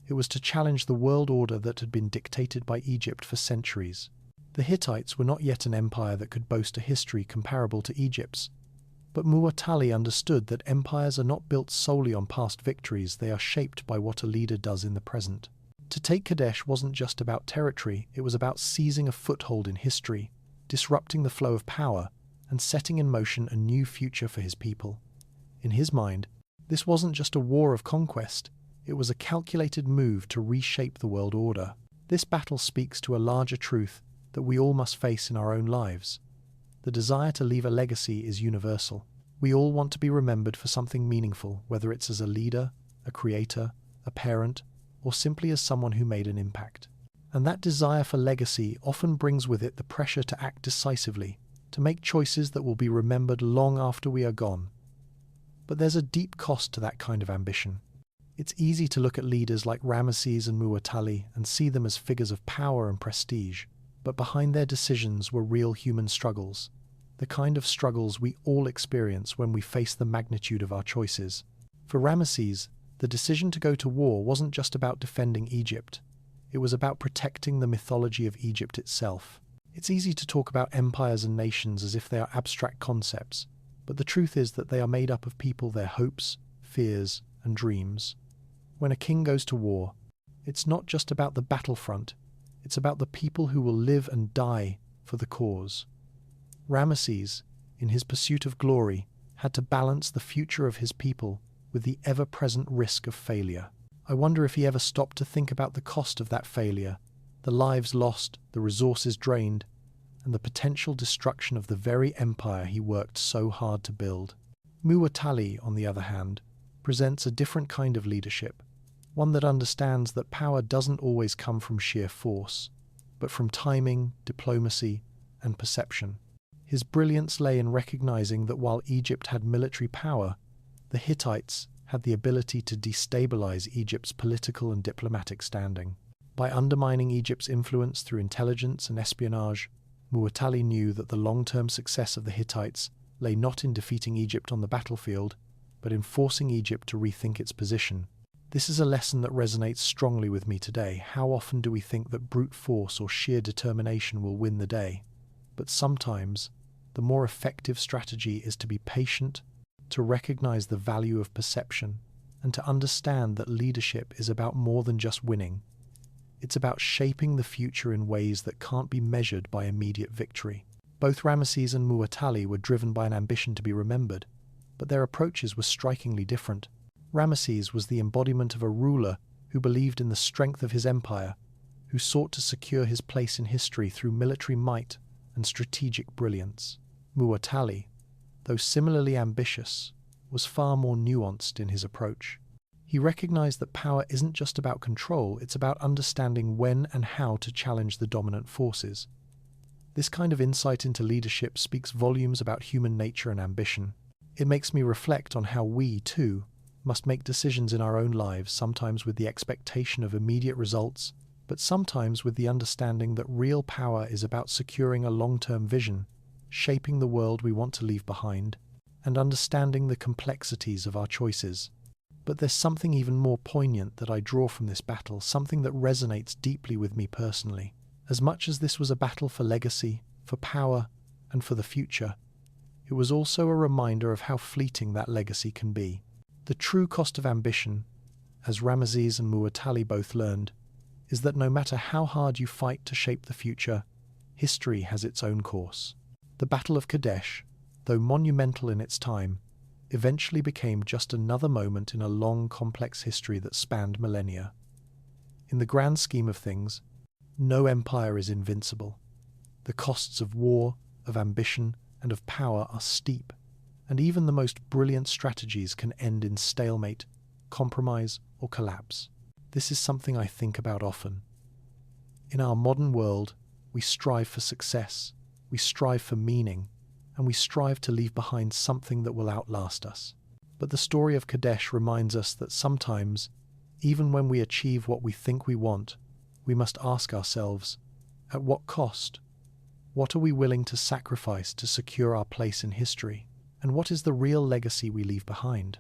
it was to challenge the world order that had been dictated by Egypt for centuries. The Hittites were not yet an empire that could boast a history comparable to Egypt's, but Muwatalli understood that empires are not built solely on past victories, they are shaped by what a leader does in the present. To take Kadesh wasn't just about territory, it was about seizing a foothold in history, disrupting the flow of power, and setting in motion a new future for his people. In his mind, this wasn't just a war of conquest, it was a calculated move to reshape the world order. This battle speaks to a larger truth that we all must face in our own lives. The desire to leave a legacy is universal. We all want to be remembered for something meaningful, whether it's as a leader, a creator, a parent, or simply as someone who made an impact. And that desire for legacy often brings with it the pressure to act decisively, to make choices that will be remembered long after we are gone. But there's a deep cost to that kind of ambition. It's easy to look at leaders like Ramesses and Muwatalli and see them as figures of power and prestige, but behind their decisions were real human struggles, the kind of struggles we all experience when we face the magnitude of our choices. For Ramesses, the decision to go to war wasn't just about defending Egypt, it was about protecting the mythology of Egypt itself. It's easy to talk about empires and nations as if they are abstract concepts, but the truth is that they are made up of people, their hopes, fears, and dreams. When a king goes to war, it's not just about the battlefront, it's about the people who will live and die for the cause. Ramesses, in his pursuit of glory, had to balance the future of his people with the ever-present risk of failure. I wonder if he ever stopped to think about the cost of that failure, the lives lost, the resources drained, and the potential destruction of the very empire he worked so hard to build. Muwatalli, on the other hand, presents a different kind of leadership, one that understands that power doesn't always come from sheer force, but from timing, diplomacy, and perception. His brilliance lay in recognizing that while Egypt had military power, the Hittites had the ability to destabilize Egypt's political and diplomatic standing. By undermining Egypt's influence through intelligence and espionage, Muwatalli knew that the long-term success of the Hittites lay not in defeating Egypt on the battlefield, but in forcing Egypt to rethink its position. This is a lesson that resonates strongly with me today. How often do we think that brute force or sheer determination will win the day? But sometimes, the more effective strategy is to be patient, to recognize the value of perception, and to understand that leadership is about more than just winning. It's about shaping the future in ways that can't be measured by immediate victory. Both Ramesses and Muwatalli were driven by an ambition to be remembered, but their approaches were strikingly different. Ramesses was the embodiment of a ruler who believed in the strength of his empire, who sought to secure his place in history through military might and strategic brilliance. Muwatalli, though similarly ambitious, was far more nuanced in his approach. He recognized that power isn't just about control, it's about understanding when and how to challenge the dominant forces. This kind of insight into leadership speaks volumes about human nature and ambition. It makes me reflect on how we, too, must make decisions in our own lives, sometimes with the expectation of immediate results, but sometimes with the understanding that real power is about securing a long-term vision, shaping the world we want to leave behind, and understanding the complexities of our choices. But there's something even more poignant that I draw from this battle, something that resonates deeply with me personally. As much as this was a battle for legacy, for power, and for the future, it was also a reminder of how fleeting that legacy can be. The true cost of ambition as Ramesses and Muwatalli both learned, is that no matter how hard you fight to shape the future, history has its own course. The Battle of Kadesh, though monumental in its time, eventually became just another moment in a long, complex history that spanned millennia. In the grand scheme of things, no empire is invincible. The costs of war, of ambition, and of power are steep, and even the most brilliant strategies can end in stalemate, compromise, or collapse. This is something I think about often. In our modern world, we strive for success, we strive for meaning, and we strive to leave behind something that will outlast us. But the story of Kadesh reminds us that sometimes, even when we achieve what we think we want, we must ask ourselves, at what cost? What are we willing to sacrifice to secure our place in history? And what is the real legacy we leave behind?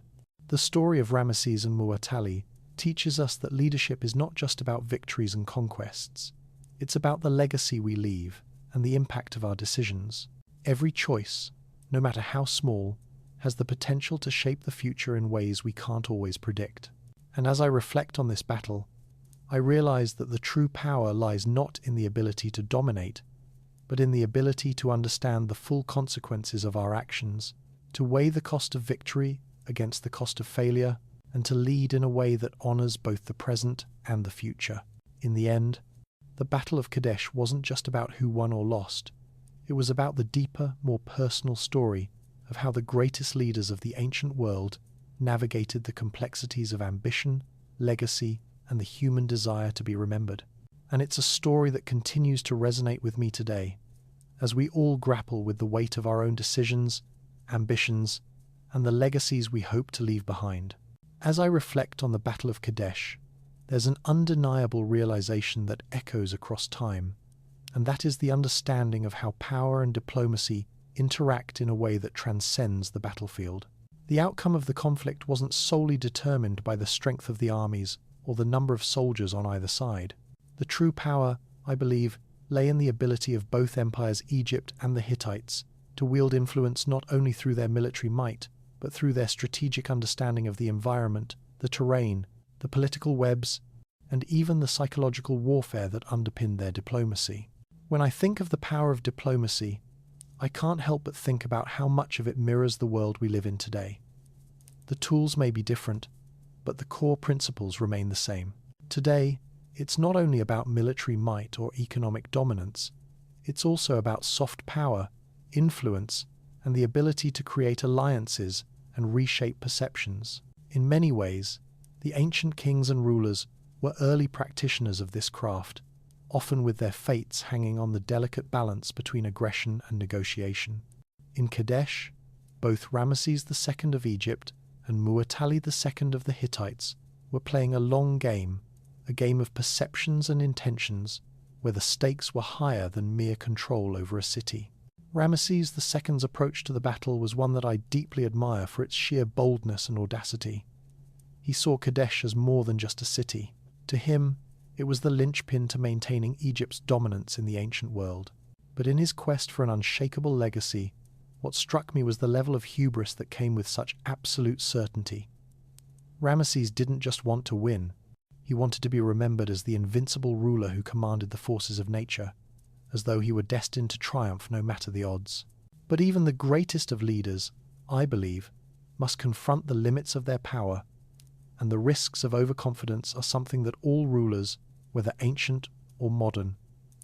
The story of Ramesses and Muwatalli teaches us that leadership is not just about victories and conquests. It's about the legacy we leave and the impact of our decisions. Every choice, no matter how small, has the potential to shape the future in ways we can't always predict. And as I reflect on this battle, I realize that the true power lies not in the ability to dominate, but in the ability to understand the full consequences of our actions, to weigh the cost of victory against the cost of failure, and to lead in a way that honors both the present and the future. In the end, the Battle of Kadesh wasn't just about who won or lost. It was about the deeper, more personal story of how the greatest leaders of the ancient world navigated the complexities of ambition, legacy, and the human desire to be remembered. And it's a story that continues to resonate with me today, as we all grapple with the weight of our own decisions, ambitions, and the legacies we hope to leave behind. As I reflect on the Battle of Kadesh, there's an undeniable realization that echoes across time, and that is the understanding of how power and diplomacy interact in a way that transcends the battlefield. The outcome of the conflict wasn't solely determined by the strength of the armies or the number of soldiers on either side. The true power, I believe, lay in the ability of both empires, Egypt and the Hittites, to wield influence not only through their military might, but through their strategic understanding of the environment, the terrain, the political webs, and even the psychological warfare that underpinned their diplomacy. When I think of the power of diplomacy, I can't help but think about how much of it mirrors the world we live in today. The tools may be different, but the core principles remain the same. Today, it's not only about military might or economic dominance, it's also about soft power, influence, and the ability to create alliances and reshape perceptions. In many ways, the ancient kings and rulers were early practitioners of this craft, often with their fates hanging on the delicate balance between aggression and negotiation. In Kadesh, both Ramesses II of Egypt and Muwatalli II of the Hittites were playing a long game, a game of perceptions and intentions, where the stakes were higher than mere control over a city. Ramesses II's approach to the battle was one that I deeply admire for its sheer boldness and audacity. He saw Kadesh as more than just a city. To him, it was the linchpin to maintaining Egypt's dominance in the ancient world. But in his quest for an unshakable legacy, what struck me was the level of hubris that came with such absolute certainty. Ramesses didn't just want to win, he wanted to be remembered as the invincible ruler who commanded the forces of nature, as though he were destined to triumph no matter the odds. But even the greatest of leaders, I believe, must confront the limits of their power, and the risks of overconfidence are something that all rulers, whether ancient or modern,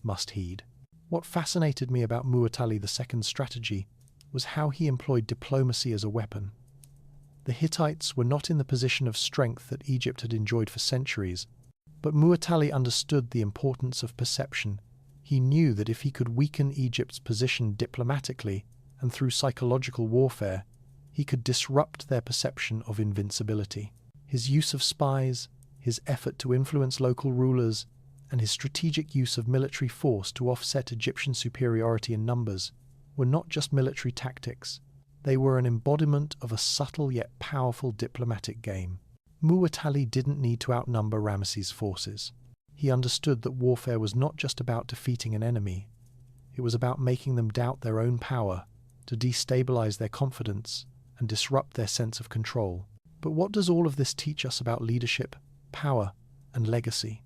must heed. What fascinated me about Muwatalli II's strategy was how he employed diplomacy as a weapon. The Hittites were not in the position of strength that Egypt had enjoyed for centuries, but Muwatalli understood the importance of perception. He knew that if he could weaken Egypt's position diplomatically and through psychological warfare, he could disrupt their perception of invincibility. His use of spies, his effort to influence local rulers, and his strategic use of military force to offset Egyptian superiority in numbers were not just military tactics. They were an embodiment of a subtle yet powerful diplomatic game. Muwatalli didn't need to outnumber Ramesses' forces. He understood that warfare was not just about defeating an enemy. It was about making them doubt their own power, to destabilize their confidence, and disrupt their sense of control. But what does all of this teach us about leadership power, and legacy.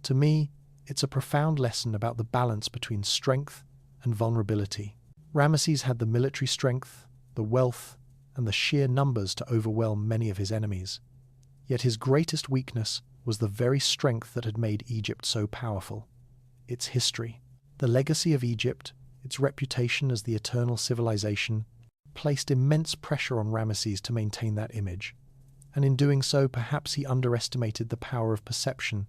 To me, it's a profound lesson about the balance between strength and vulnerability. Ramesses had the military strength, the wealth, and the sheer numbers to overwhelm many of his enemies. Yet his greatest weakness was the very strength that had made Egypt so powerful: its history. The legacy of Egypt, its reputation as the eternal civilization, placed immense pressure on Ramesses to maintain that image. And in doing so, perhaps he underestimated the power of perception,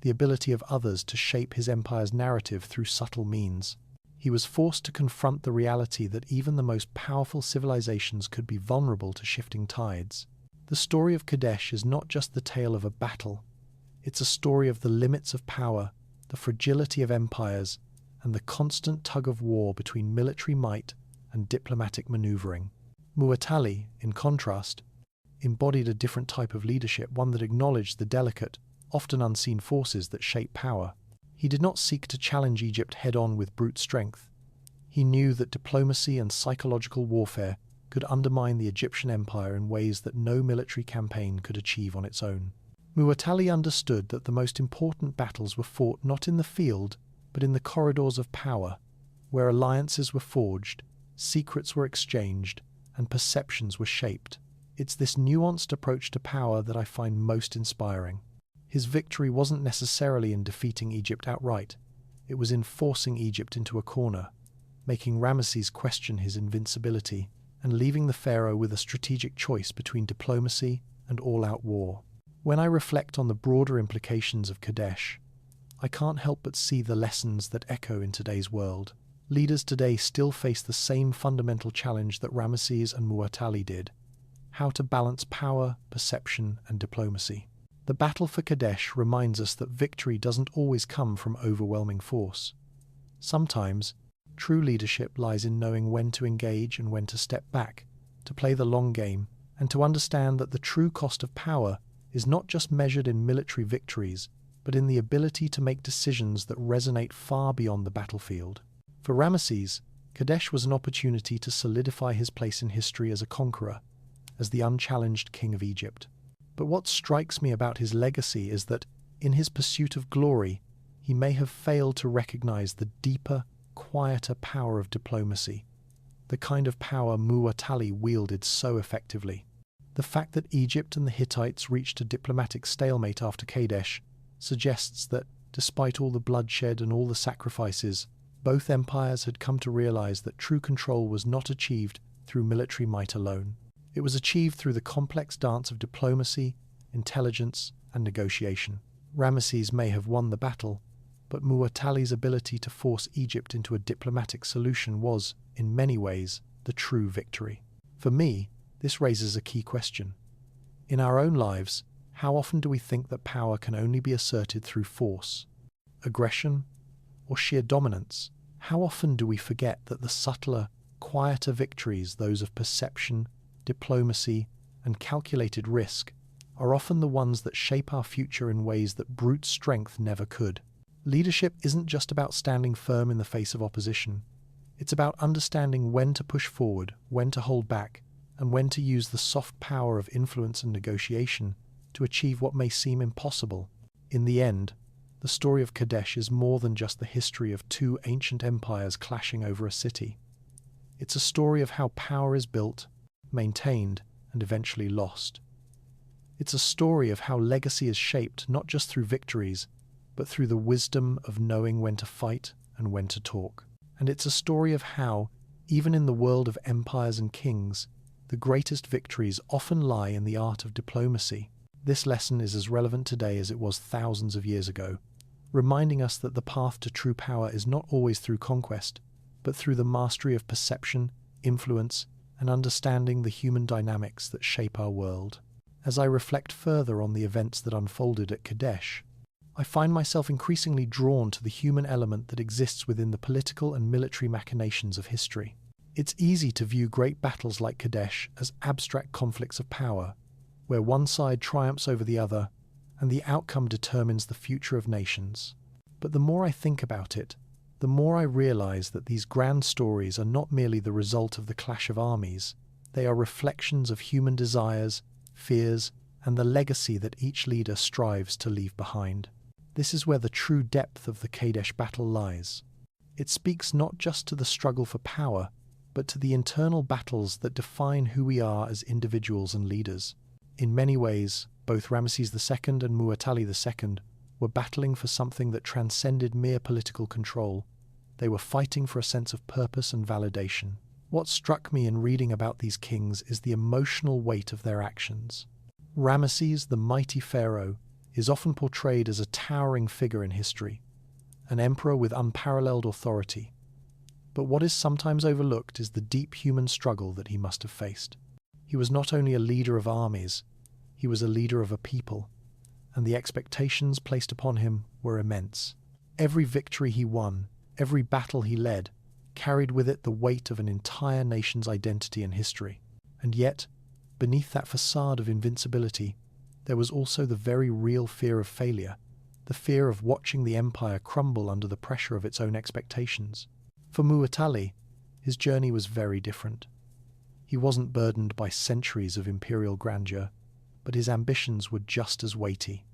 the ability of others to shape his empire's narrative through subtle means. He was forced to confront the reality that even the most powerful civilizations could be vulnerable to shifting tides. The story of Kadesh is not just the tale of a battle. It's a story of the limits of power, the fragility of empires, and the constant tug-of-war between military might and diplomatic maneuvering. Muwatalli, in contrast, embodied a different type of leadership, one that acknowledged the delicate, often unseen forces that shape power. He did not seek to challenge Egypt head-on with brute strength. He knew that diplomacy and psychological warfare could undermine the Egyptian empire in ways that no military campaign could achieve on its own. Muwatalli understood that the most important battles were fought not in the field, but in the corridors of power, where alliances were forged, secrets were exchanged, and perceptions were shaped. It's this nuanced approach to power that I find most inspiring. His victory wasn't necessarily in defeating Egypt outright. It was in forcing Egypt into a corner, making Ramesses question his invincibility, and leaving the pharaoh with a strategic choice between diplomacy and all-out war. When I reflect on the broader implications of Kadesh, I can't help but see the lessons that echo in today's world. Leaders today still face the same fundamental challenge that Ramesses and Muwatalli did: how to balance power, perception, and diplomacy. The battle for Kadesh reminds us that victory doesn't always come from overwhelming force. Sometimes, true leadership lies in knowing when to engage and when to step back, to play the long game, and to understand that the true cost of power is not just measured in military victories, but in the ability to make decisions that resonate far beyond the battlefield. For Ramesses, Kadesh was an opportunity to solidify his place in history as a conqueror, as the unchallenged king of Egypt. But what strikes me about his legacy is that, in his pursuit of glory, he may have failed to recognize the deeper, quieter power of diplomacy, the kind of power Muwatalli wielded so effectively. The fact that Egypt and the Hittites reached a diplomatic stalemate after Kadesh suggests that, despite all the bloodshed and all the sacrifices, both empires had come to realize that true control was not achieved through military might alone. It was achieved through the complex dance of diplomacy, intelligence, and negotiation. Ramesses may have won the battle, but Muwatalli's ability to force Egypt into a diplomatic solution was, in many ways, the true victory. For me, this raises a key question. In our own lives, how often do we think that power can only be asserted through force, aggression, or sheer dominance? How often do we forget that the subtler, quieter victories, those of perception, diplomacy, and calculated risk, are often the ones that shape our future in ways that brute strength never could? Leadership isn't just about standing firm in the face of opposition. It's about understanding when to push forward, when to hold back, and when to use the soft power of influence and negotiation to achieve what may seem impossible. In the end, the story of Kadesh is more than just the history of two ancient empires clashing over a city. It's a story of how power is built, maintained, and eventually lost. It's a story of how legacy is shaped not just through victories, but through the wisdom of knowing when to fight and when to talk. And it's a story of how, even in the world of empires and kings, the greatest victories often lie in the art of diplomacy. This lesson is as relevant today as it was thousands of years ago, reminding us that the path to true power is not always through conquest, but through the mastery of perception, influence, and understanding the human dynamics that shape our world. As I reflect further on the events that unfolded at Kadesh, I find myself increasingly drawn to the human element that exists within the political and military machinations of history. It's easy to view great battles like Kadesh as abstract conflicts of power, where one side triumphs over the other, and the outcome determines the future of nations. But the more I think about it, the more I realize that these grand stories are not merely the result of the clash of armies. They are reflections of human desires, fears, and the legacy that each leader strives to leave behind. This is where the true depth of the Kadesh battle lies. It speaks not just to the struggle for power, but to the internal battles that define who we are as individuals and leaders. In many ways, both Ramesses II and Muwatalli II were battling for something that transcended mere political control. They were fighting for a sense of purpose and validation. What struck me in reading about these kings is the emotional weight of their actions. Ramesses, the mighty pharaoh, is often portrayed as a towering figure in history, an emperor with unparalleled authority. But what is sometimes overlooked is the deep human struggle that he must have faced. He was not only a leader of armies, he was a leader of a people, and the expectations placed upon him were immense. Every victory he won, every battle he led, carried with it the weight of an entire nation's identity and history. And yet, beneath that facade of invincibility, there was also the very real fear of failure, the fear of watching the empire crumble under the pressure of its own expectations. For Muwatalli, his journey was very different. He wasn't burdened by centuries of imperial grandeur, but his ambitions were just as weighty.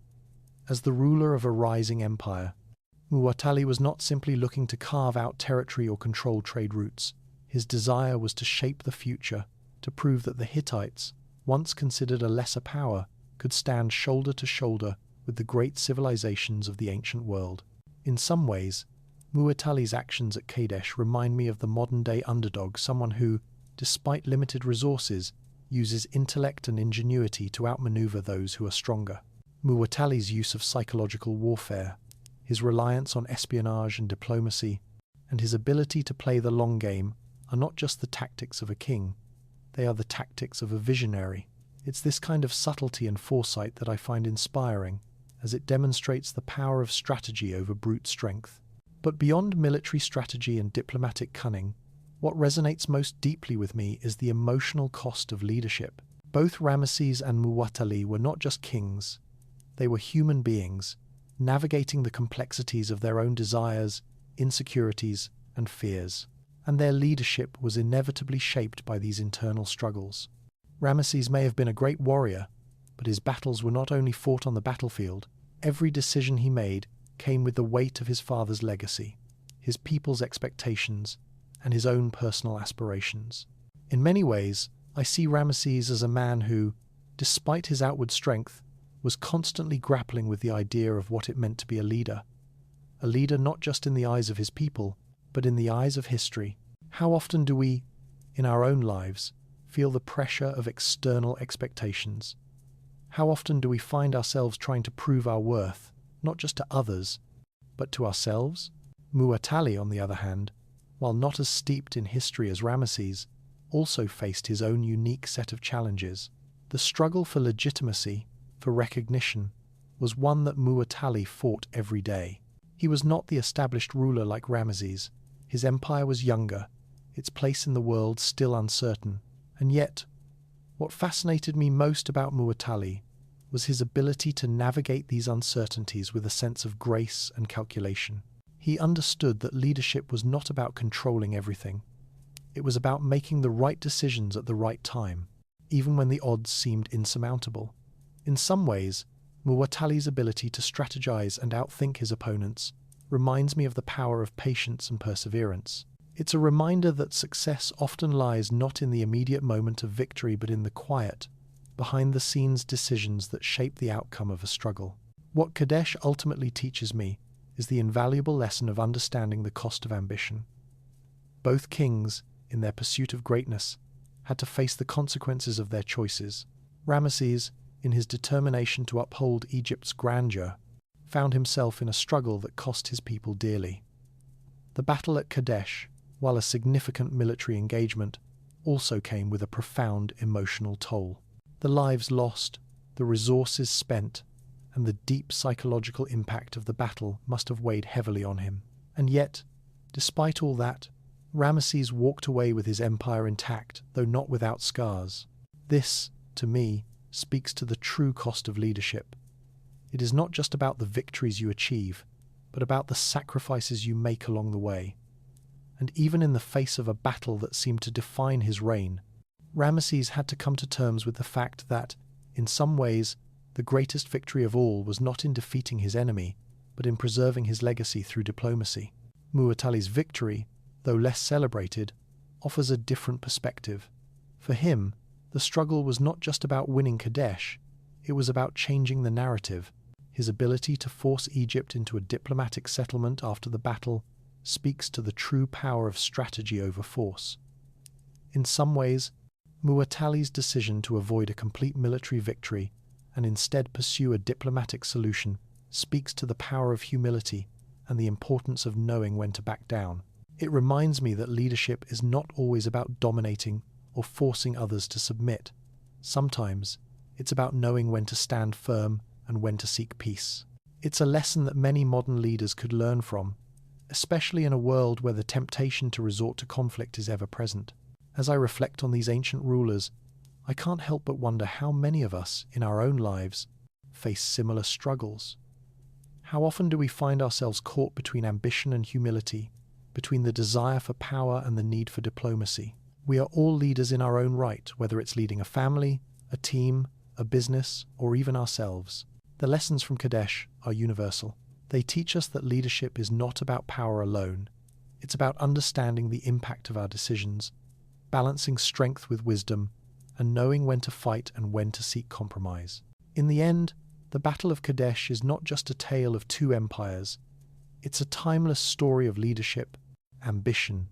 As the ruler of a rising empire, Muwatalli was not simply looking to carve out territory or control trade routes. His desire was to shape the future, to prove that the Hittites, once considered a lesser power, could stand shoulder to shoulder with the great civilizations of the ancient world. In some ways, Muwatalli's actions at Kadesh remind me of the modern-day underdog, someone who, despite limited resources, uses intellect and ingenuity to outmaneuver those who are stronger. Muwatalli's use of psychological warfare, his reliance on espionage and diplomacy, and his ability to play the long game are not just the tactics of a king, they are the tactics of a visionary. It's this kind of subtlety and foresight that I find inspiring, as it demonstrates the power of strategy over brute strength. But beyond military strategy and diplomatic cunning, what resonates most deeply with me is the emotional cost of leadership. Both Ramesses and Muwatalli were not just kings, they were human beings, navigating the complexities of their own desires, insecurities, and fears. And their leadership was inevitably shaped by these internal struggles. Ramesses may have been a great warrior, but his battles were not only fought on the battlefield. Every decision he made came with the weight of his father's legacy, his people's expectations, and his own personal aspirations. In many ways, I see Ramesses as a man who, despite his outward strength, was constantly grappling with the idea of what it meant to be a leader not just in the eyes of his people, but in the eyes of history. How often do we, in our own lives, feel the pressure of external expectations? How often do we find ourselves trying to prove our worth, not just to others, but to ourselves? Muwatalli, on the other hand, while not as steeped in history as Ramesses, also faced his own unique set of challenges. The struggle for legitimacy, for recognition, was one that Muwatalli fought every day. He was not the established ruler like Ramesses. His empire was younger, its place in the world still uncertain. And yet, what fascinated me most about Muwatalli was his ability to navigate these uncertainties with a sense of grace and calculation. He understood that leadership was not about controlling everything. It was about making the right decisions at the right time, even when the odds seemed insurmountable. In some ways, Muwatalli's ability to strategize and outthink his opponents reminds me of the power of patience and perseverance. It's a reminder that success often lies not in the immediate moment of victory but in the quiet, behind-the-scenes decisions that shape the outcome of a struggle. What Kadesh ultimately teaches me is the invaluable lesson of understanding the cost of ambition. Both kings, in their pursuit of greatness, had to face the consequences of their choices. Ramesses, in his determination to uphold Egypt's grandeur, found himself in a struggle that cost his people dearly. The battle at Kadesh, while a significant military engagement, also came with a profound emotional toll. The lives lost, the resources spent, and the deep psychological impact of the battle must have weighed heavily on him. And yet, despite all that, Ramesses walked away with his empire intact, though not without scars. This, to me, speaks to the true cost of leadership. It is not just about the victories you achieve, but about the sacrifices you make along the way. And even in the face of a battle that seemed to define his reign, Ramesses had to come to terms with the fact that, In some ways, the greatest victory of all was not in defeating his enemy, but in preserving his legacy through diplomacy. Muwatalli's victory, though less celebrated, offers a different perspective. For him, the struggle was not just about winning Kadesh, it was about changing the narrative. His ability to force Egypt into a diplomatic settlement after the battle speaks to the true power of strategy over force. In some ways, Muwatalli's decision to avoid a complete military victory and instead pursue a diplomatic solution speaks to the power of humility and the importance of knowing when to back down. It reminds me that leadership is not always about dominating or forcing others to submit. Sometimes, it's about knowing when to stand firm and when to seek peace. It's a lesson that many modern leaders could learn from, especially in a world where the temptation to resort to conflict is ever present. As I reflect on these ancient rulers, I can't help but wonder how many of us, in our own lives, face similar struggles. How often do we find ourselves caught between ambition and humility, between the desire for power and the need for diplomacy? We are all leaders in our own right, whether it's leading a family, a team, a business, or even ourselves. The lessons from Kadesh are universal. They teach us that leadership is not about power alone. It's about understanding the impact of our decisions, balancing strength with wisdom, and knowing when to fight and when to seek compromise. In the end, the Battle of Kadesh is not just a tale of two empires. It's a timeless story of leadership, ambition,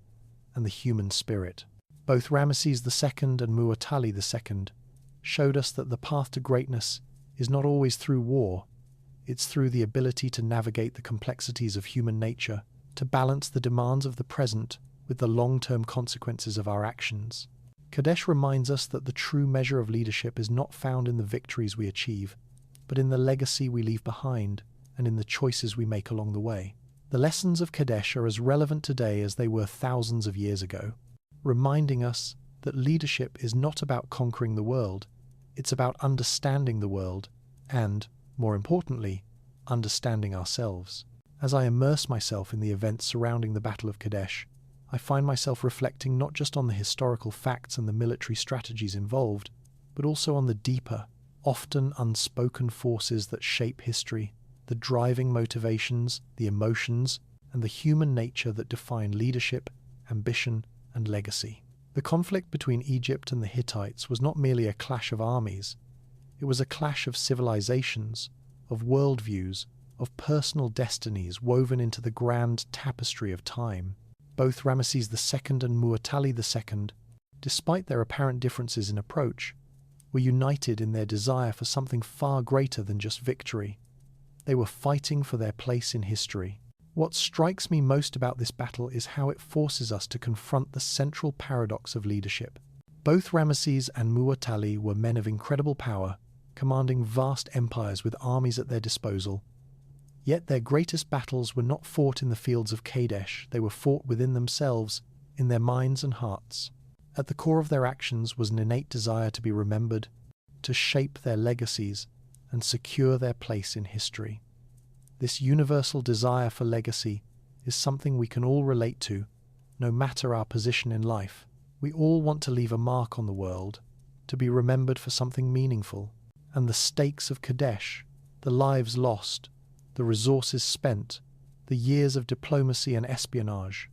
and the human spirit. Both Ramesses II and Muwatalli II showed us that the path to greatness is not always through war. It's through the ability to navigate the complexities of human nature, to balance the demands of the present with the long-term consequences of our actions. Kadesh reminds us that the true measure of leadership is not found in the victories we achieve, but in the legacy we leave behind and in the choices we make along the way. The lessons of Kadesh are as relevant today as they were thousands of years ago, reminding us that leadership is not about conquering the world, it's about understanding the world and, more importantly, understanding ourselves. As I immerse myself in the events surrounding the Battle of Kadesh, I find myself reflecting not just on the historical facts and the military strategies involved, but also on the deeper, often unspoken forces that shape history, the driving motivations, the emotions, and the human nature that define leadership, ambition, and legacy. The conflict between Egypt and the Hittites was not merely a clash of armies. It was a clash of civilizations, of worldviews, of personal destinies woven into the grand tapestry of time. Both Ramesses II and Muwatalli II, despite their apparent differences in approach, were united in their desire for something far greater than just victory. They were fighting for their place in history. What strikes me most about this battle is how it forces us to confront the central paradox of leadership. Both Ramesses and Muwatalli were men of incredible power, commanding vast empires with armies at their disposal. Yet their greatest battles were not fought in the fields of Kadesh, they were fought within themselves, in their minds and hearts. At the core of their actions was an innate desire to be remembered, to shape their legacies, and secure their place in history. This universal desire for legacy is something we can all relate to, no matter our position in life. We all want to leave a mark on the world, to be remembered for something meaningful. And the stakes of Kadesh, the lives lost, the resources spent, the years of diplomacy and espionage,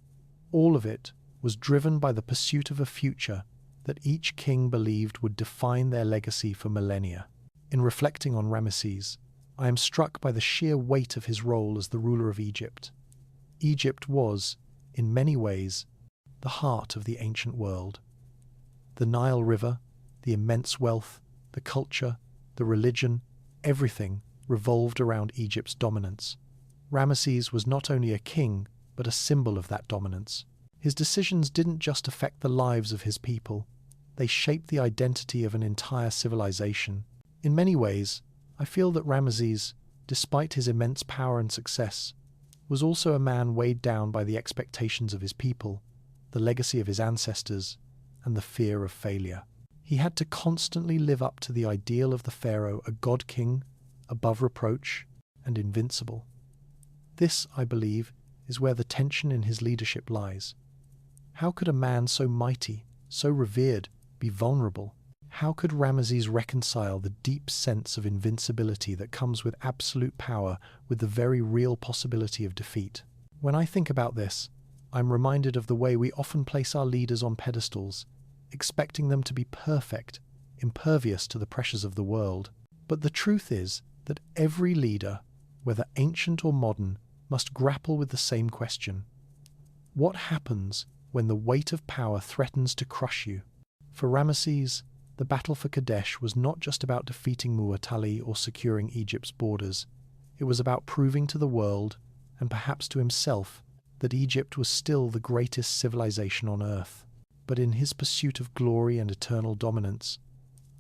all of it was driven by the pursuit of a future that each king believed would define their legacy for millennia. In reflecting on Ramesses, I am struck by the sheer weight of his role as the ruler of Egypt. Egypt was, in many ways, the heart of the ancient world. The Nile River, the immense wealth, the culture, the religion, everything revolved around Egypt's dominance. Ramesses was not only a king, but a symbol of that dominance. His decisions didn't just affect the lives of his people, they shaped the identity of an entire civilization. In many ways, I feel that Ramesses, despite his immense power and success, was also a man weighed down by the expectations of his people, the legacy of his ancestors, and the fear of failure. He had to constantly live up to the ideal of the pharaoh, a god-king, above reproach, and invincible. This, I believe, is where the tension in his leadership lies. How could a man so mighty, so revered, be vulnerable? How could Ramesses reconcile the deep sense of invincibility that comes with absolute power with the very real possibility of defeat? When I think about this, I'm reminded of the way we often place our leaders on pedestals, expecting them to be perfect, impervious to the pressures of the world. But the truth is that every leader, whether ancient or modern, must grapple with the same question. What happens when the weight of power threatens to crush you? For Ramesses, the battle for Kadesh was not just about defeating Muwatalli or securing Egypt's borders. It was about proving to the world, and perhaps to himself, that Egypt was still the greatest civilization on earth. But in his pursuit of glory and eternal dominance,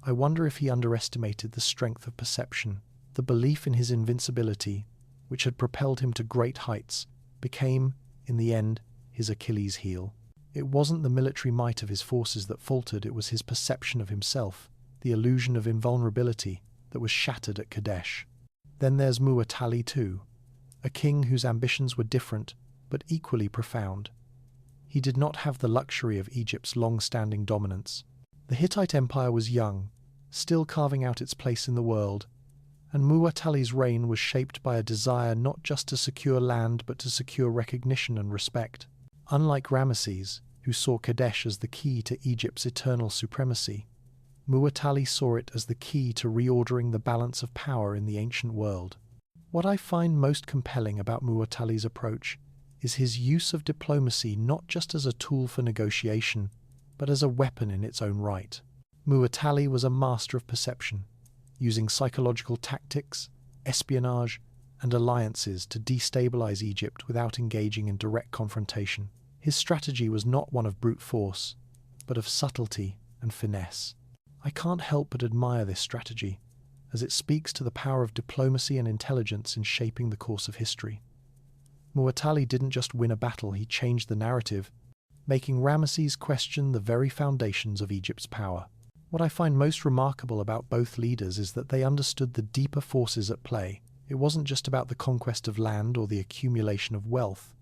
I wonder if he underestimated the strength of perception. The belief in his invincibility, which had propelled him to great heights, became, in the end, his Achilles' heel. It wasn't the military might of his forces that faltered, it was his perception of himself, the illusion of invulnerability, that was shattered at Kadesh. Then there's Muwatalli too, a king whose ambitions were different, but equally profound. He did not have the luxury of Egypt's long-standing dominance. The Hittite Empire was young, still carving out its place in the world, and Muwatalli's reign was shaped by a desire not just to secure land but to secure recognition and respect. Unlike Ramesses, who saw Kadesh as the key to Egypt's eternal supremacy, Muwatalli saw it as the key to reordering the balance of power in the ancient world. What I find most compelling about Muwatalli's approach is his use of diplomacy not just as a tool for negotiation, but as a weapon in its own right. Muwatalli was a master of perception, using psychological tactics, espionage, and alliances to destabilize Egypt without engaging in direct confrontation. His strategy was not one of brute force, but of subtlety and finesse. I can't help but admire this strategy, as it speaks to the power of diplomacy and intelligence in shaping the course of history. Muwatalli didn't just win a battle, he changed the narrative, making Ramesses question the very foundations of Egypt's power. What I find most remarkable about both leaders is that they understood the deeper forces at play. It wasn't just about the conquest of land or the accumulation of wealth.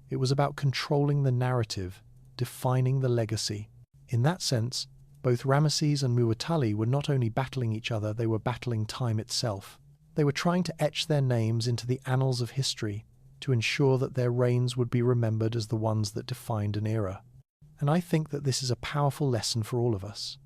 It was about controlling the narrative, defining the legacy. In that sense, both Ramesses and Muwatalli were not only battling each other, they were battling time itself. They were trying to etch their names into the annals of history to ensure that their reigns would be remembered as the ones that defined an era. And I think that this is a powerful lesson for all of us.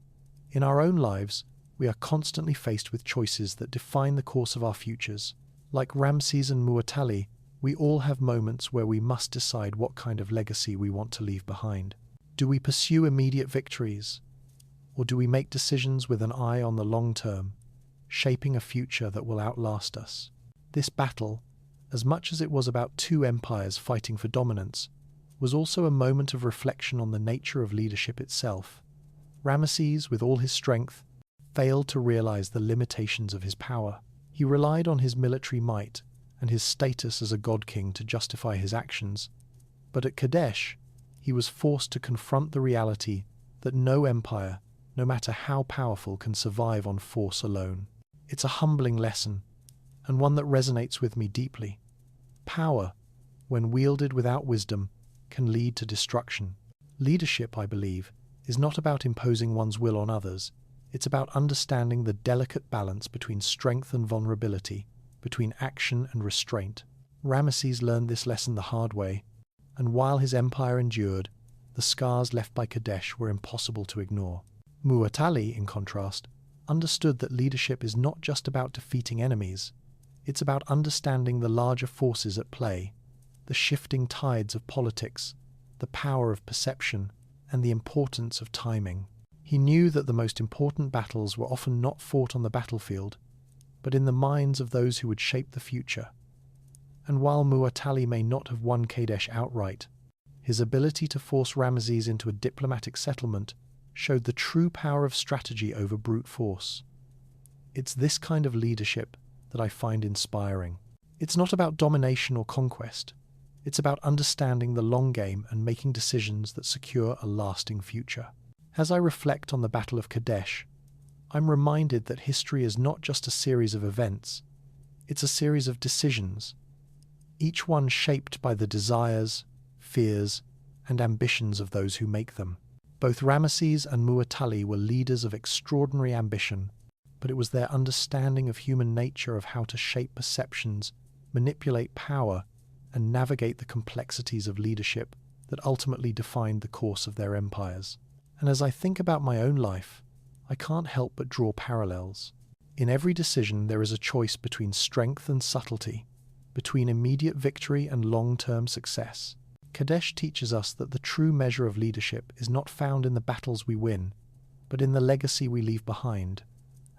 In our own lives, we are constantly faced with choices that define the course of our futures. Like Ramesses and Muwatalli, we all have moments where we must decide what kind of legacy we want to leave behind. Do we pursue immediate victories, or do we make decisions with an eye on the long term, shaping a future that will outlast us? This battle, as much as it was about two empires fighting for dominance, was also a moment of reflection on the nature of leadership itself. Ramesses, with all his strength, failed to realize the limitations of his power. He relied on his military might and his status as a god-king to justify his actions, but at Kadesh, he was forced to confront the reality that no empire, no matter how powerful, can survive on force alone. It's a humbling lesson, and one that resonates with me deeply. Power, when wielded without wisdom, can lead to destruction. Leadership, I believe, is not about imposing one's will on others. It's about understanding the delicate balance between strength and vulnerability, between action and restraint. Ramesses learned this lesson the hard way, and while his empire endured, the scars left by Kadesh were impossible to ignore. Muwatalli, in contrast, understood that leadership is not just about defeating enemies. It's about understanding the larger forces at play, the shifting tides of politics, the power of perception, and the importance of timing. He knew that the most important battles were often not fought on the battlefield, but in the minds of those who would shape the future. And while Muwatalli may not have won Kadesh outright, his ability to force Ramesses into a diplomatic settlement showed the true power of strategy over brute force. It's this kind of leadership that I find inspiring. It's not about domination or conquest. It's about understanding the long game and making decisions that secure a lasting future. As I reflect on the Battle of Kadesh, I'm reminded that history is not just a series of events, it's a series of decisions, each one shaped by the desires, fears, and ambitions of those who make them. Both Ramesses and Muwatalli were leaders of extraordinary ambition, but it was their understanding of human nature, of how to shape perceptions, manipulate power, and navigate the complexities of leadership that ultimately defined the course of their empires. And as I think about my own life, I can't help but draw parallels. In every decision, there is a choice between strength and subtlety, between immediate victory and long-term success. Kadesh teaches us that the true measure of leadership is not found in the battles we win, but in the legacy we leave behind,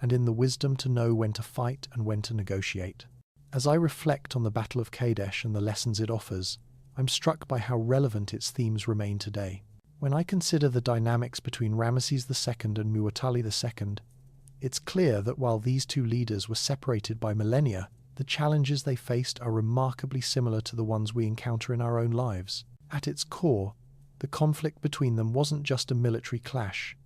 and in the wisdom to know when to fight and when to negotiate. As I reflect on the Battle of Kadesh and the lessons it offers, I'm struck by how relevant its themes remain today. When I consider the dynamics between Ramesses II and Muwatalli II, it's clear that while these two leaders were separated by millennia, the challenges they faced are remarkably similar to the ones we encounter in our own lives. At its core, the conflict between them wasn't just a military clash.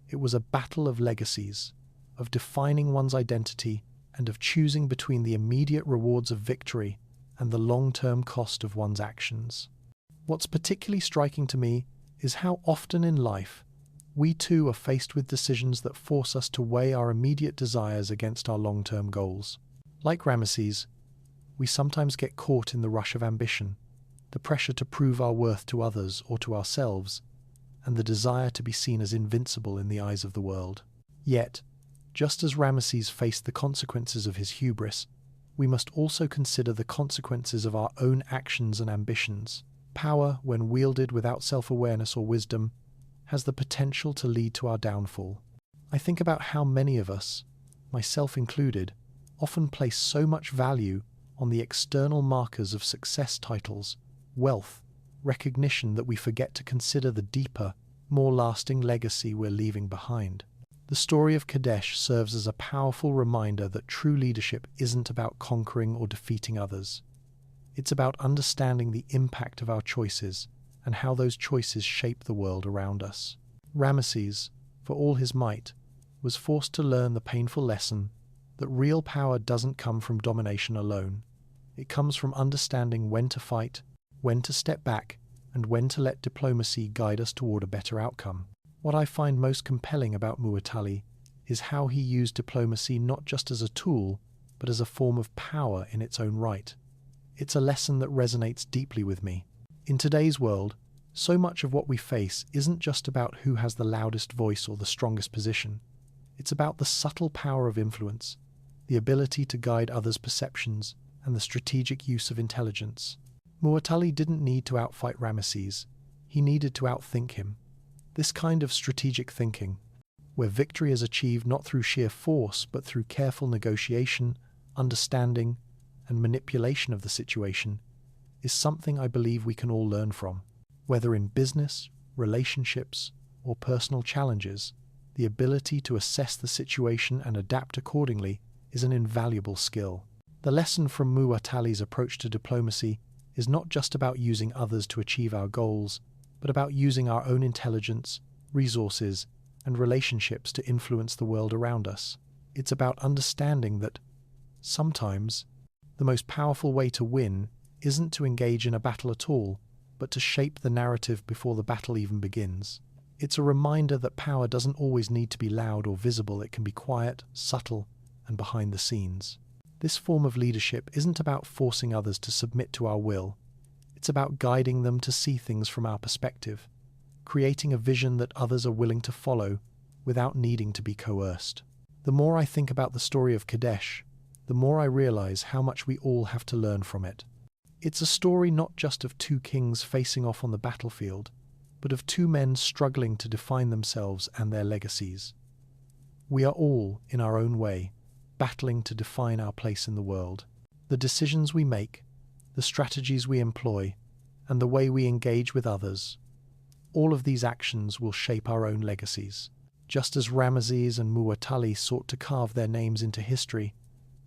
It was a battle of legacies, of defining one's identity and of choosing between the immediate rewards of victory and the long-term cost of one's actions. What's particularly striking to me is how often in life we too are faced with decisions that force us to weigh our immediate desires against our long-term goals. Like Ramesses, we sometimes get caught in the rush of ambition, the pressure to prove our worth to others or to ourselves, and the desire to be seen as invincible in the eyes of the world. Yet, just as Ramesses faced the consequences of his hubris, we must also consider the consequences of our own actions and ambitions. Power, when wielded without self-awareness or wisdom, has the potential to lead to our downfall. I think about how many of us, myself included, often place so much value on the external markers of success, titles, wealth, recognition, that we forget to consider the deeper, more lasting legacy we're leaving behind. The story of Kadesh serves as a powerful reminder that true leadership isn't about conquering or defeating others. It's about understanding the impact of our choices and how those choices shape the world around us. Ramesses, for all his might, was forced to learn the painful lesson that real power doesn't come from domination alone. It comes from understanding when to fight, when to step back, and when to let diplomacy guide us toward a better outcome. What I find most compelling about Muwatalli is how he used diplomacy not just as a tool, but as a form of power in its own right. It's a lesson that resonates deeply with me. In today's world, so much of what we face isn't just about who has the loudest voice or the strongest position. It's about the subtle power of influence, the ability to guide others' perceptions, and the strategic use of intelligence. Muwatalli didn't need to outfight Ramesses. He needed to outthink him. This kind of strategic thinking, where victory is achieved not through sheer force but through careful negotiation, understanding, and manipulation of the situation, is something I believe we can all learn from. Whether in business, relationships, or personal challenges, the ability to assess the situation and adapt accordingly is an invaluable skill. The lesson from Muwatalli's approach to diplomacy is not just about using others to achieve our goals, but about using our own intelligence, resources, and relationships to influence the world around us. It's about understanding that, sometimes, the most powerful way to win isn't to engage in a battle at all, but to shape the narrative before the battle even begins. It's a reminder that power doesn't always need to be loud or visible. It can be quiet, subtle, and behind the scenes. This form of leadership isn't about forcing others to submit to our will. It's about guiding them to see things from our perspective, creating a vision that others are willing to follow without needing to be coerced. The more I think about the story of Kadesh, the more I realize how much we all have to learn from it. It's a story not just of two kings facing off on the battlefield, but of two men struggling to define themselves and their legacies. We are all, in our own way, battling to define our place in the world. The decisions we make, the strategies we employ, and the way we engage with others, all of these actions will shape our own legacies. Just as Ramesses and Muwatalli sought to carve their names into history,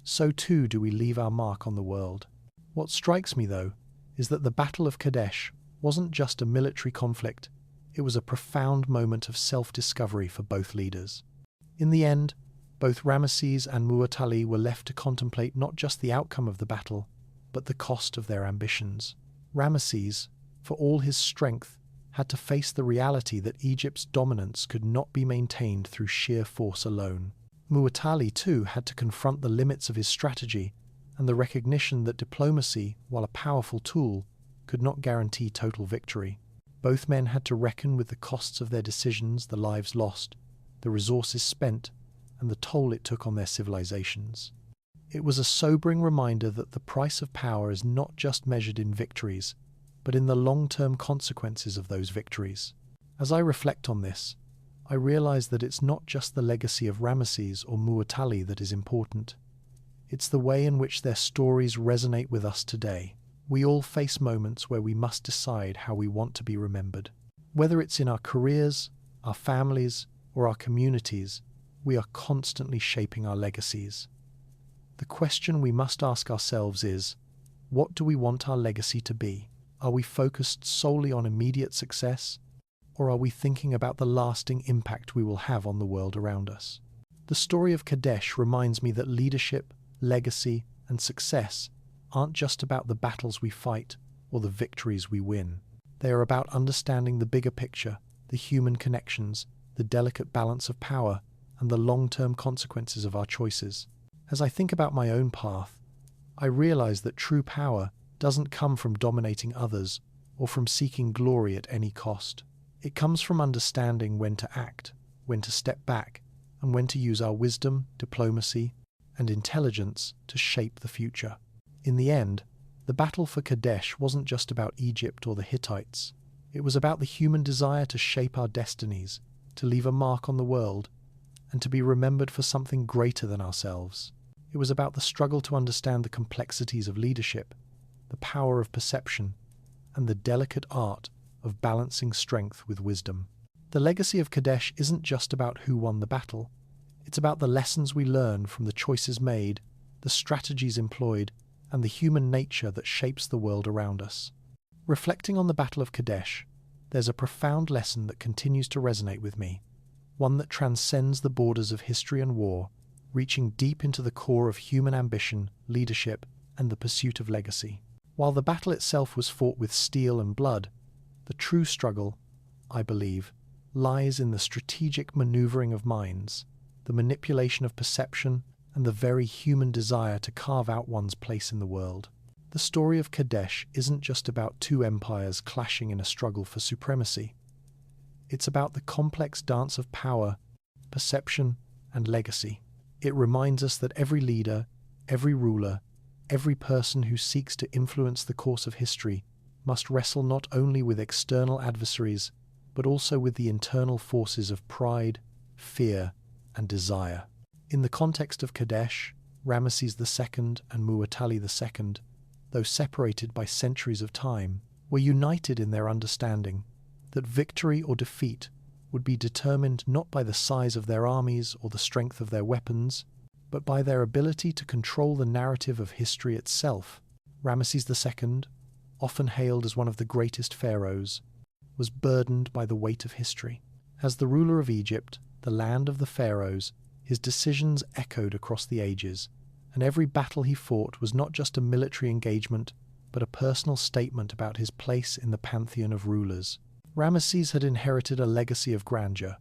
so too do we leave our mark on the world. What strikes me, though, is that the Battle of Kadesh wasn't just a military conflict, it was a profound moment of self-discovery for both leaders. In the end, both Ramesses and Muwatalli were left to contemplate not just the outcome of the battle, but the cost of their ambitions. Ramesses, for all his strength, had to face the reality that Egypt's dominance could not be maintained through sheer force alone. Muwatalli, too, had to confront the limits of his strategy and the recognition that diplomacy, while a powerful tool, could not guarantee total victory. Both men had to reckon with the costs of their decisions, the lives lost, the resources spent, and the toll it took on their civilizations. It was a sobering reminder that the price of power is not just measured in victories, but in the long-term consequences of those victories. As I reflect on this, I realize that it's not just the legacy of Ramesses or Muwatalli that is important. It's the way in which their stories resonate with us today. We all face moments where we must decide how we want to be remembered. Whether it's in our careers, our families, or our communities, we are constantly shaping our legacies. The question we must ask ourselves is, what do we want our legacy to be? Are we focused solely on immediate success, or are we thinking about the lasting impact we will have on the world around us? The story of Kadesh reminds me that leadership, legacy, and success aren't just about the battles we fight or the victories we win. They are about understanding the bigger picture, the human connections, the delicate balance of power, and the long-term consequences of our choices. As I think about my own path, I realize that true power doesn't come from dominating others or from seeking glory at any cost. It comes from understanding when to act, when to step back, and when to use our wisdom, diplomacy, and intelligence to shape the future. In the end, the battle for Kadesh wasn't just about Egypt or the Hittites. It was about the human desire to shape our destinies, to leave a mark on the world, and to be remembered for something greater than ourselves. It was about the struggle to understand the complexities of leadership, the power of perception, and the delicate art of balancing strength with wisdom. The legacy of Kadesh isn't just about who won the battle. It's about the lessons we learn from the choices made, the strategies employed, and the human nature that shapes the world around us. Reflecting on the Battle of Kadesh, there's a profound lesson that continues to resonate with me, one that transcends the borders of history and war, reaching deep into the core of human ambition, leadership, and the pursuit of legacy. While the battle itself was fought with steel and blood, the true struggle, I believe, lies in the strategic maneuvering of minds, the manipulation of perception, and the very human desire to carve out one's place in the world. The story of Kadesh isn't just about two empires clashing in a struggle for supremacy. It's about the complex dance of power, perception, and legacy. It reminds us that every leader, every ruler, every person who seeks to influence the course of history must wrestle not only with external adversaries, but also with the internal forces of pride, fear, and desire. In the context of Kadesh, Ramesses II and Muwatalli II, though separated by centuries of time, were united in their understanding that victory or defeat would be determined not by the size of their armies or the strength of their weapons, but by their ability to control the narrative of history itself. Ramesses II, often hailed as one of the greatest pharaohs, was burdened by the weight of history. As the ruler of Egypt, the land of the pharaohs, his decisions echoed across the ages, and every battle he fought was not just a military engagement, but a personal statement about his place in the pantheon of rulers. Ramesses had inherited a legacy of grandeur,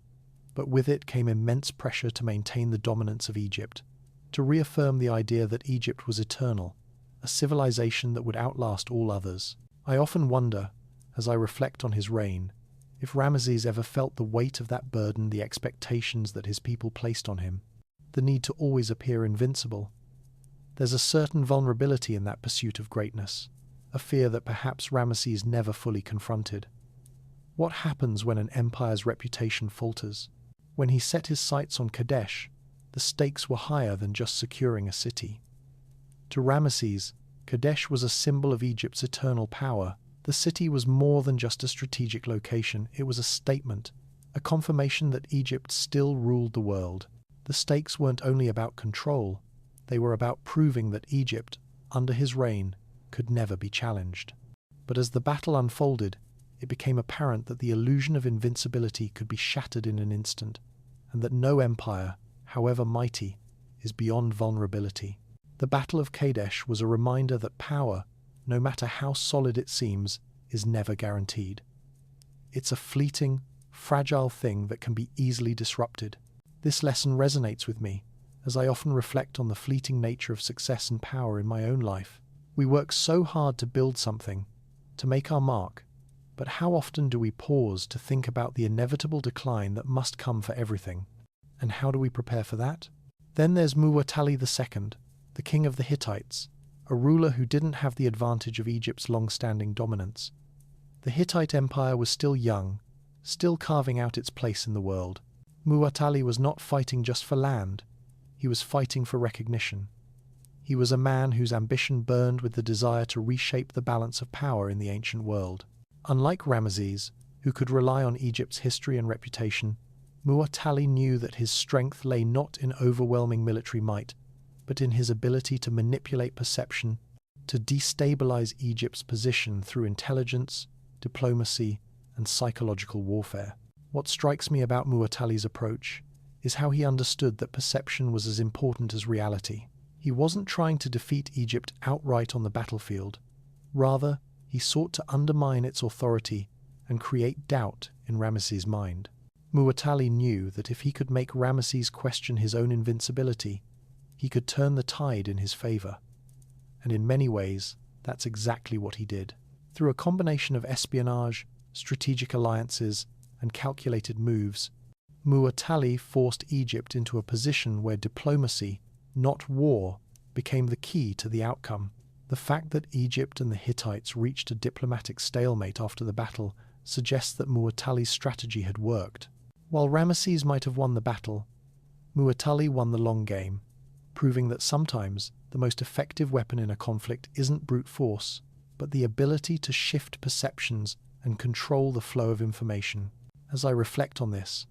but with it came immense pressure to maintain the dominance of Egypt, to reaffirm the idea that Egypt was eternal, a civilization that would outlast all others. I often wonder, as I reflect on his reign, if Ramesses ever felt the weight of that burden, the expectations that his people placed on him, the need to always appear invincible. There's a certain vulnerability in that pursuit of greatness, a fear that perhaps Ramesses never fully confronted. What happens when an empire's reputation falters? When he set his sights on Kadesh, the stakes were higher than just securing a city. To Ramesses, Kadesh was a symbol of Egypt's eternal power. The city was more than just a strategic location, it was a statement, a confirmation that Egypt still ruled the world. The stakes weren't only about control, they were about proving that Egypt, under his reign, could never be challenged. But as the battle unfolded, it became apparent that the illusion of invincibility could be shattered in an instant, and that no empire, however mighty, is beyond vulnerability. The Battle of Kadesh was a reminder that power, no matter how solid it seems, is never guaranteed. It's a fleeting, fragile thing that can be easily disrupted. This lesson resonates with me, as I often reflect on the fleeting nature of success and power in my own life. We work so hard to build something, to make our mark, but how often do we pause to think about the inevitable decline that must come for everything? And how do we prepare for that? Then there's Muwatalli II, the king of the Hittites, a ruler who didn't have the advantage of Egypt's long-standing dominance. The Hittite Empire was still young, still carving out its place in the world. Muwatalli was not fighting just for land, he was fighting for recognition. He was a man whose ambition burned with the desire to reshape the balance of power in the ancient world. Unlike Ramesses, who could rely on Egypt's history and reputation, Muwatalli knew that his strength lay not in overwhelming military might, but in his ability to manipulate perception, to destabilize Egypt's position through intelligence, diplomacy, and psychological warfare. What strikes me about Muwatalli's approach is how he understood that perception was as important as reality. He wasn't trying to defeat Egypt outright on the battlefield. Rather, he sought to undermine its authority and create doubt in Ramesses' mind. Muwatalli knew that if he could make Ramesses question his own invincibility, he could turn the tide in his favor. And in many ways, that's exactly what he did. Through a combination of espionage, strategic alliances, and calculated moves, Muwatalli forced Egypt into a position where diplomacy, not war, became the key to the outcome. The fact that Egypt and the Hittites reached a diplomatic stalemate after the battle suggests that Muwatalli's strategy had worked. While Ramesses might have won the battle, Muwatalli won the long game, proving that sometimes the most effective weapon in a conflict isn't brute force, but the ability to shift perceptions and control the flow of information. As I reflect on this,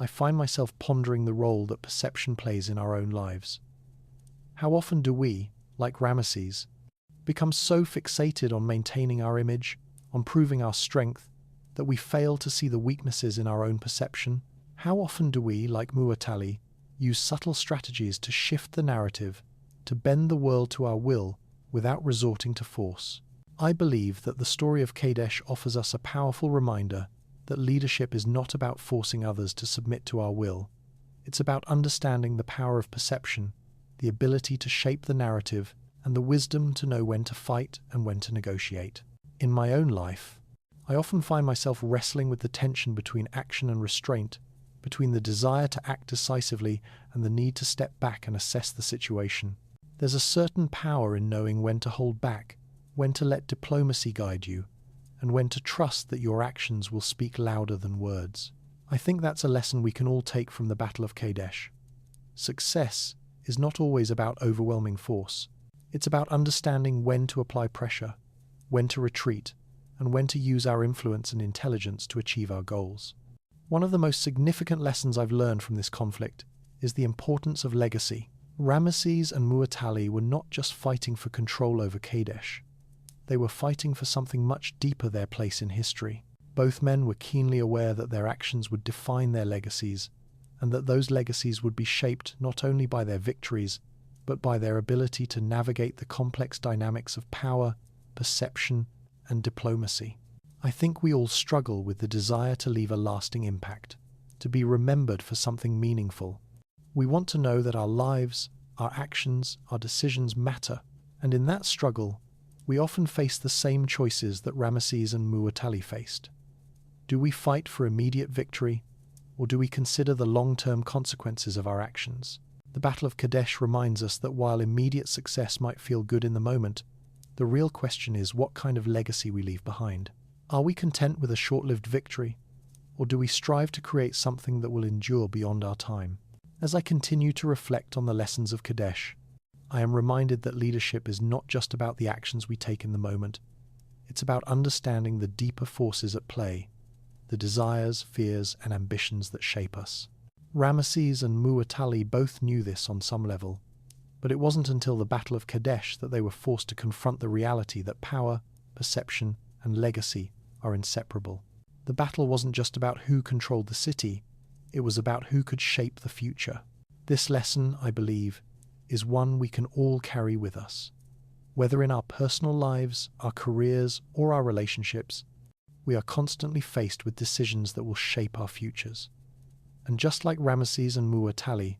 I find myself pondering the role that perception plays in our own lives. How often do we, like Ramesses, become so fixated on maintaining our image, on proving our strength, that we fail to see the weaknesses in our own perception? How often do we, like Muwatalli, use subtle strategies to shift the narrative, to bend the world to our will without resorting to force? I believe that the story of Kadesh offers us a powerful reminder that leadership is not about forcing others to submit to our will. It's about understanding the power of perception, the ability to shape the narrative, and the wisdom to know when to fight and when to negotiate. In my own life, I often find myself wrestling with the tension between action and restraint, between the desire to act decisively and the need to step back and assess the situation. There's a certain power in knowing when to hold back, when to let diplomacy guide you, and when to trust that your actions will speak louder than words. I think that's a lesson we can all take from the Battle of Kadesh. Success is not always about overwhelming force. It's about understanding when to apply pressure, when to retreat, and when to use our influence and intelligence to achieve our goals. One of the most significant lessons I've learned from this conflict is the importance of legacy. Ramesses and Muwatalli were not just fighting for control over Kadesh. They were fighting for something much deeper: their place in history. Both men were keenly aware that their actions would define their legacies, and that those legacies would be shaped not only by their victories, but by their ability to navigate the complex dynamics of power, perception, and diplomacy. I think we all struggle with the desire to leave a lasting impact, to be remembered for something meaningful. We want to know that our lives, our actions, our decisions matter, and in that struggle, we often face the same choices that Ramesses and Muwatalli faced. Do we fight for immediate victory, or do we consider the long-term consequences of our actions? The Battle of Kadesh reminds us that while immediate success might feel good in the moment, the real question is what kind of legacy we leave behind. Are we content with a short-lived victory, or do we strive to create something that will endure beyond our time? As I continue to reflect on the lessons of Kadesh, I am reminded that leadership is not just about the actions we take in the moment. It's about understanding the deeper forces at play, the desires, fears, and ambitions that shape us. Ramesses and Muwatalli both knew this on some level, but it wasn't until the Battle of Kadesh that they were forced to confront the reality that power, perception, and legacy are inseparable. The battle wasn't just about who controlled the city, it was about who could shape the future. This lesson, I believe, is one we can all carry with us. Whether in our personal lives, our careers, or our relationships, we are constantly faced with decisions that will shape our futures. And just like Ramesses and Muwatalli,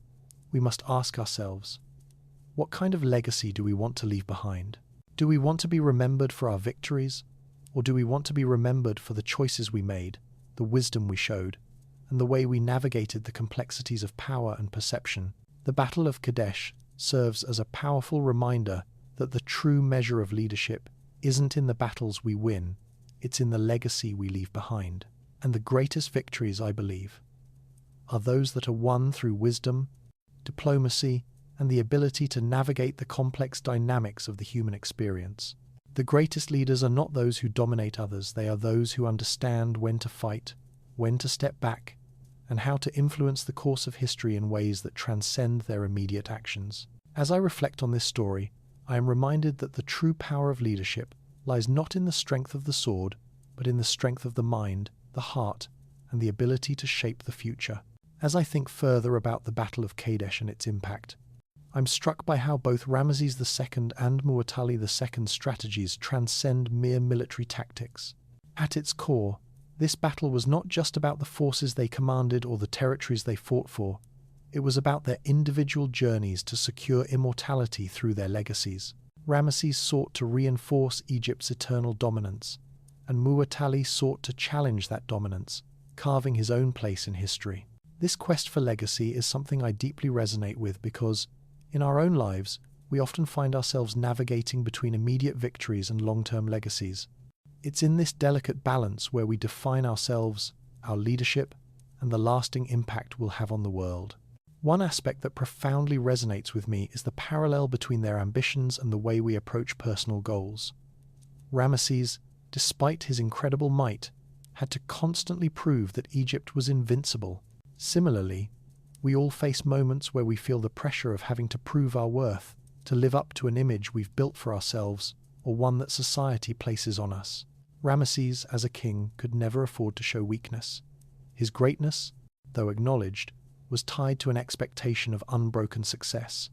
we must ask ourselves, what kind of legacy do we want to leave behind? Do we want to be remembered for our victories, or do we want to be remembered for the choices we made, the wisdom we showed, and the way we navigated the complexities of power and perception? The Battle of Kadesh serves as a powerful reminder that the true measure of leadership isn't in the battles we win, it's in the legacy we leave behind. And the greatest victories, I believe, are those that are won through wisdom, diplomacy, and the ability to navigate the complex dynamics of the human experience. The greatest leaders are not those who dominate others, they are those who understand when to fight, when to step back, and how to influence the course of history in ways that transcend their immediate actions. As I reflect on this story, I am reminded that the true power of leadership lies not in the strength of the sword, but in the strength of the mind, the heart, and the ability to shape the future. As I think further about the Battle of Kadesh and its impact, I'm struck by how both Ramesses II and Muwatalli II's strategies transcend mere military tactics. At its core, this battle was not just about the forces they commanded or the territories they fought for, it was about their individual journeys to secure immortality through their legacies. Ramesses sought to reinforce Egypt's eternal dominance, and Muwatalli sought to challenge that dominance, carving his own place in history. This quest for legacy is something I deeply resonate with because, in our own lives, we often find ourselves navigating between immediate victories and long-term legacies. It's in this delicate balance where we define ourselves, our leadership, and the lasting impact we'll have on the world. One aspect that profoundly resonates with me is the parallel between their ambitions and the way we approach personal goals. Ramesses, despite his incredible might, had to constantly prove that Egypt was invincible. Similarly, we all face moments where we feel the pressure of having to prove our worth, to live up to an image we've built for ourselves, or one that society places on us. Ramesses, as a king, could never afford to show weakness. His greatness, though acknowledged, was tied to an expectation of unbroken success.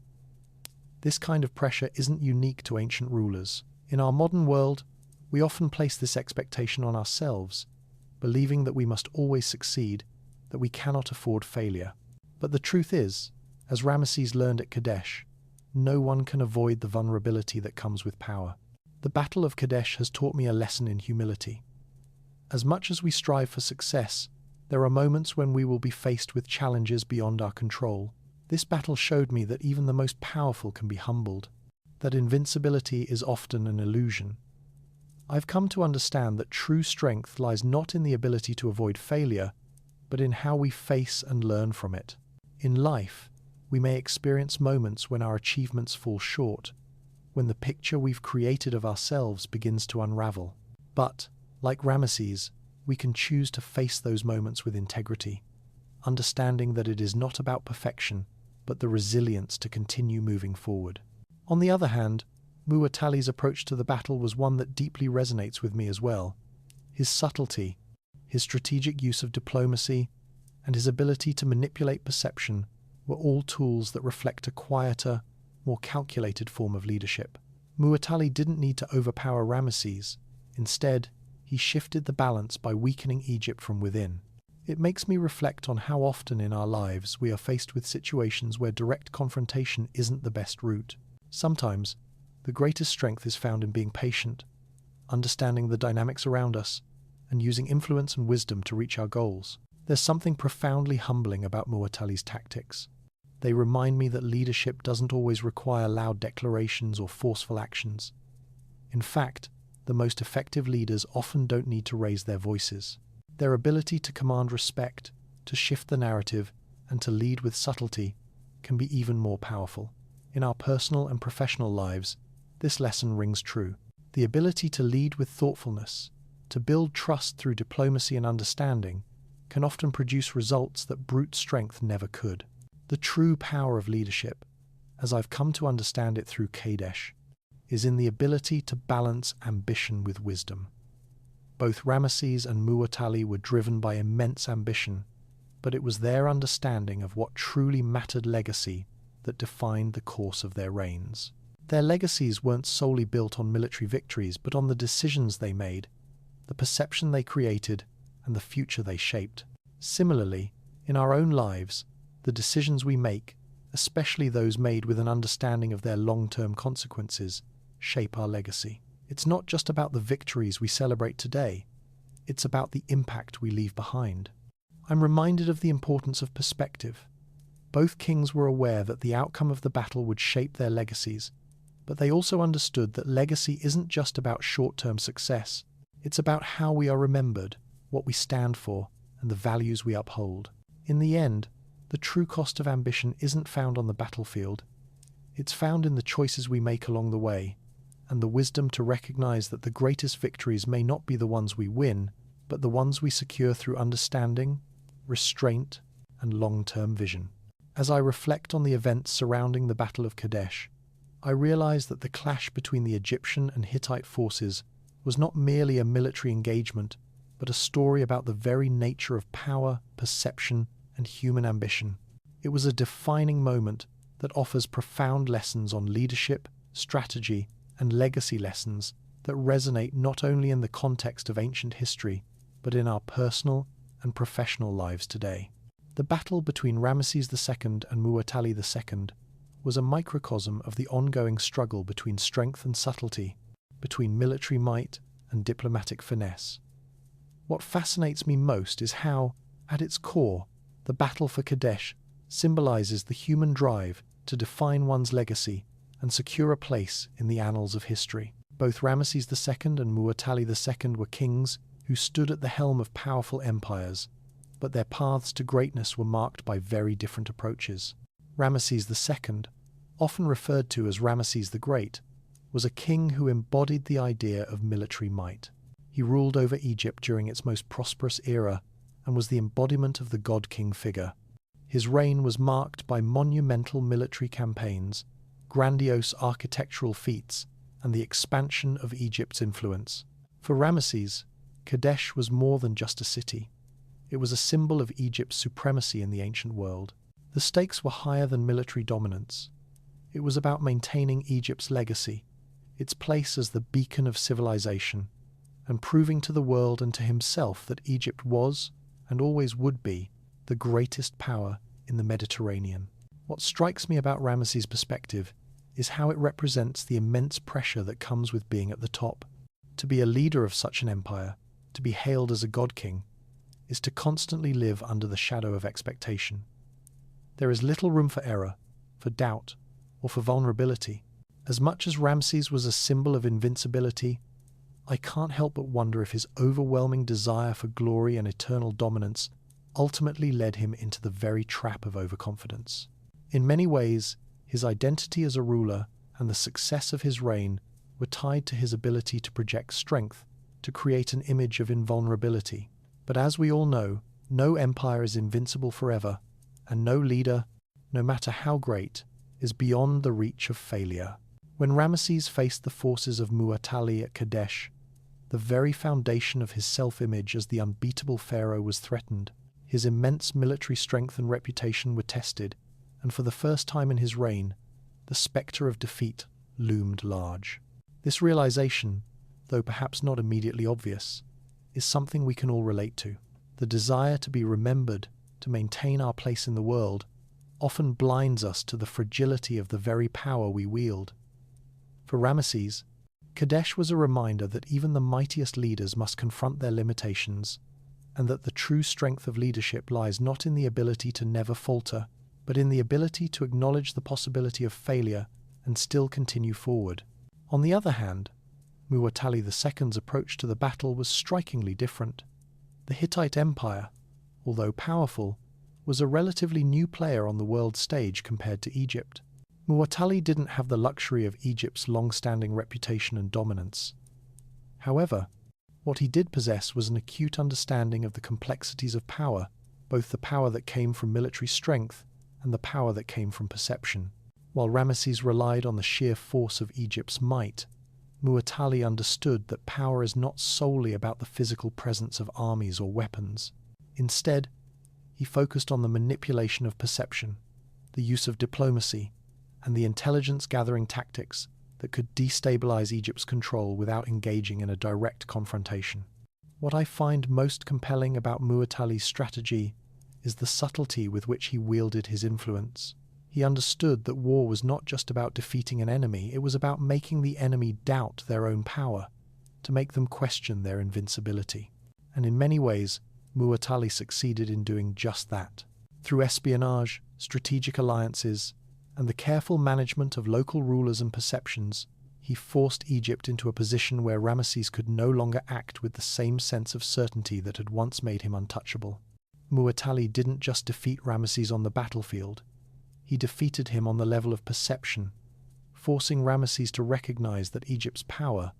This kind of pressure isn't unique to ancient rulers. In our modern world, we often place this expectation on ourselves, believing that we must always succeed, that we cannot afford failure. But the truth is, as Ramesses learned at Kadesh, no one can avoid the vulnerability that comes with power. The Battle of Kadesh has taught me a lesson in humility. As much as we strive for success, there are moments when we will be faced with challenges beyond our control. This battle showed me that even the most powerful can be humbled, that invincibility is often an illusion. I've come to understand that true strength lies not in the ability to avoid failure, but in how we face and learn from it. In life, we may experience moments when our achievements fall short, when the picture we've created of ourselves begins to unravel. But, like Ramesses, we can choose to face those moments with integrity, understanding that it is not about perfection, but the resilience to continue moving forward. On the other hand, Muwatalli's approach to the battle was one that deeply resonates with me as well. His subtlety, his strategic use of diplomacy, and his ability to manipulate perception were all tools that reflect a quieter, more calculated form of leadership. Muwatalli didn't need to overpower Ramesses. Instead, he shifted the balance by weakening Egypt from within. It makes me reflect on how often in our lives we are faced with situations where direct confrontation isn't the best route. Sometimes, the greatest strength is found in being patient, understanding the dynamics around us, and using influence and wisdom to reach our goals. There's something profoundly humbling about Muwatalli's tactics. They remind me that leadership doesn't always require loud declarations or forceful actions. In fact, the most effective leaders often don't need to raise their voices. Their ability to command respect, to shift the narrative, and to lead with subtlety can be even more powerful. In our personal and professional lives, this lesson rings true. The ability to lead with thoughtfulness, to build trust through diplomacy and understanding, can often produce results that brute strength never could. The true power of leadership, as I've come to understand it through Kadesh, is in the ability to balance ambition with wisdom. Both Ramesses and Muwatalli were driven by immense ambition, but it was their understanding of what truly mattered legacy that defined the course of their reigns. Their legacies weren't solely built on military victories, but on the decisions they made, the perception they created, and the future they shaped. Similarly, in our own lives, the decisions we make, especially those made with an understanding of their long-term consequences, shape our legacy. It's not just about the victories we celebrate today, it's about the impact we leave behind. I'm reminded of the importance of perspective. Both kings were aware that the outcome of the battle would shape their legacies, but they also understood that legacy isn't just about short-term success. It's about how we are remembered, what we stand for, and the values we uphold. In the end, the true cost of ambition isn't found on the battlefield. It's found in the choices we make along the way, and the wisdom to recognize that the greatest victories may not be the ones we win, but the ones we secure through understanding, restraint, and long-term vision. As I reflect on the events surrounding the Battle of Kadesh, I realize that the clash between the Egyptian and Hittite forces was not merely a military engagement, but a story about the very nature of power, perception, and human ambition. It was a defining moment that offers profound lessons on leadership, strategy, and legacy lessons that resonate not only in the context of ancient history, but in our personal and professional lives today. The battle between Ramesses II and Muwatalli II was a microcosm of the ongoing struggle between strength and subtlety, between military might and diplomatic finesse. What fascinates me most is how, at its core, the battle for Kadesh symbolizes the human drive to define one's legacy and secure a place in the annals of history. Both Ramesses II and Muwatalli II were kings who stood at the helm of powerful empires, but their paths to greatness were marked by very different approaches. Ramesses II, often referred to as Ramesses the Great, was a king who embodied the idea of military might. He ruled over Egypt during its most prosperous era and was the embodiment of the god-king figure. His reign was marked by monumental military campaigns, grandiose architectural feats, and the expansion of Egypt's influence. For Ramesses, Kadesh was more than just a city. It was a symbol of Egypt's supremacy in the ancient world. The stakes were higher than military dominance. It was about maintaining Egypt's legacy, its place as the beacon of civilization, and proving to the world and to himself that Egypt was, and always would be, the greatest power in the Mediterranean. What strikes me about Ramesses' perspective is how it represents the immense pressure that comes with being at the top. To be a leader of such an empire, to be hailed as a god-king, is to constantly live under the shadow of expectation. There is little room for error, for doubt, or for vulnerability. As much as Ramses was a symbol of invincibility, I can't help but wonder if his overwhelming desire for glory and eternal dominance ultimately led him into the very trap of overconfidence. In many ways, his identity as a ruler and the success of his reign were tied to his ability to project strength, to create an image of invulnerability. But as we all know, no empire is invincible forever, and no leader, no matter how great, is beyond the reach of failure. When Ramesses faced the forces of Muwatalli at Kadesh, the very foundation of his self-image as the unbeatable pharaoh was threatened. His immense military strength and reputation were tested, and for the first time in his reign, the spectre of defeat loomed large. This realization, though perhaps not immediately obvious, is something we can all relate to. The desire to be remembered, to maintain our place in the world, often blinds us to the fragility of the very power we wield. For Ramesses, Kadesh was a reminder that even the mightiest leaders must confront their limitations, and that the true strength of leadership lies not in the ability to never falter, but in the ability to acknowledge the possibility of failure and still continue forward. On the other hand, Muwatalli II's approach to the battle was strikingly different. The Hittite Empire, although powerful, was a relatively new player on the world stage compared to Egypt. Muwatalli didn't have the luxury of Egypt's long-standing reputation and dominance. However, what he did possess was an acute understanding of the complexities of power, both the power that came from military strength and the power that came from perception. While Ramesses relied on the sheer force of Egypt's might, Muwatalli understood that power is not solely about the physical presence of armies or weapons. Instead, he focused on the manipulation of perception, the use of diplomacy, and the intelligence-gathering tactics that could destabilize Egypt's control without engaging in a direct confrontation. What I find most compelling about Mu'tali's strategy is the subtlety with which he wielded his influence. He understood that war was not just about defeating an enemy, it was about making the enemy doubt their own power, to make them question their invincibility. And in many ways, Mu'tali succeeded in doing just that. Through espionage, strategic alliances, and the careful management of local rulers and perceptions, he forced Egypt into a position where Ramesses could no longer act with the same sense of certainty that had once made him untouchable. Mu'tali didn't just defeat Ramesses on the battlefield, he defeated him on the level of perception, forcing Ramesses to recognize that Egypt's power,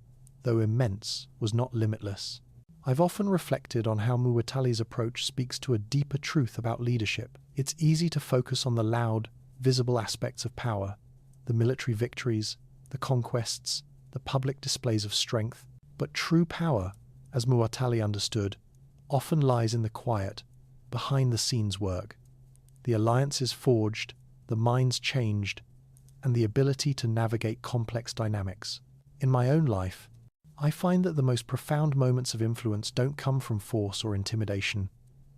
though immense, was not limitless. I've often reflected on how Mu'tali's approach speaks to a deeper truth about leadership. It's easy to focus on the loud, visible aspects of power, the military victories, the conquests, the public displays of strength, but true power, as Mu'tali understood, often lies in the quiet, behind-the-scenes work. The alliances forged, the minds changed, and the ability to navigate complex dynamics. In my own life, I find that the most profound moments of influence don't come from force or intimidation,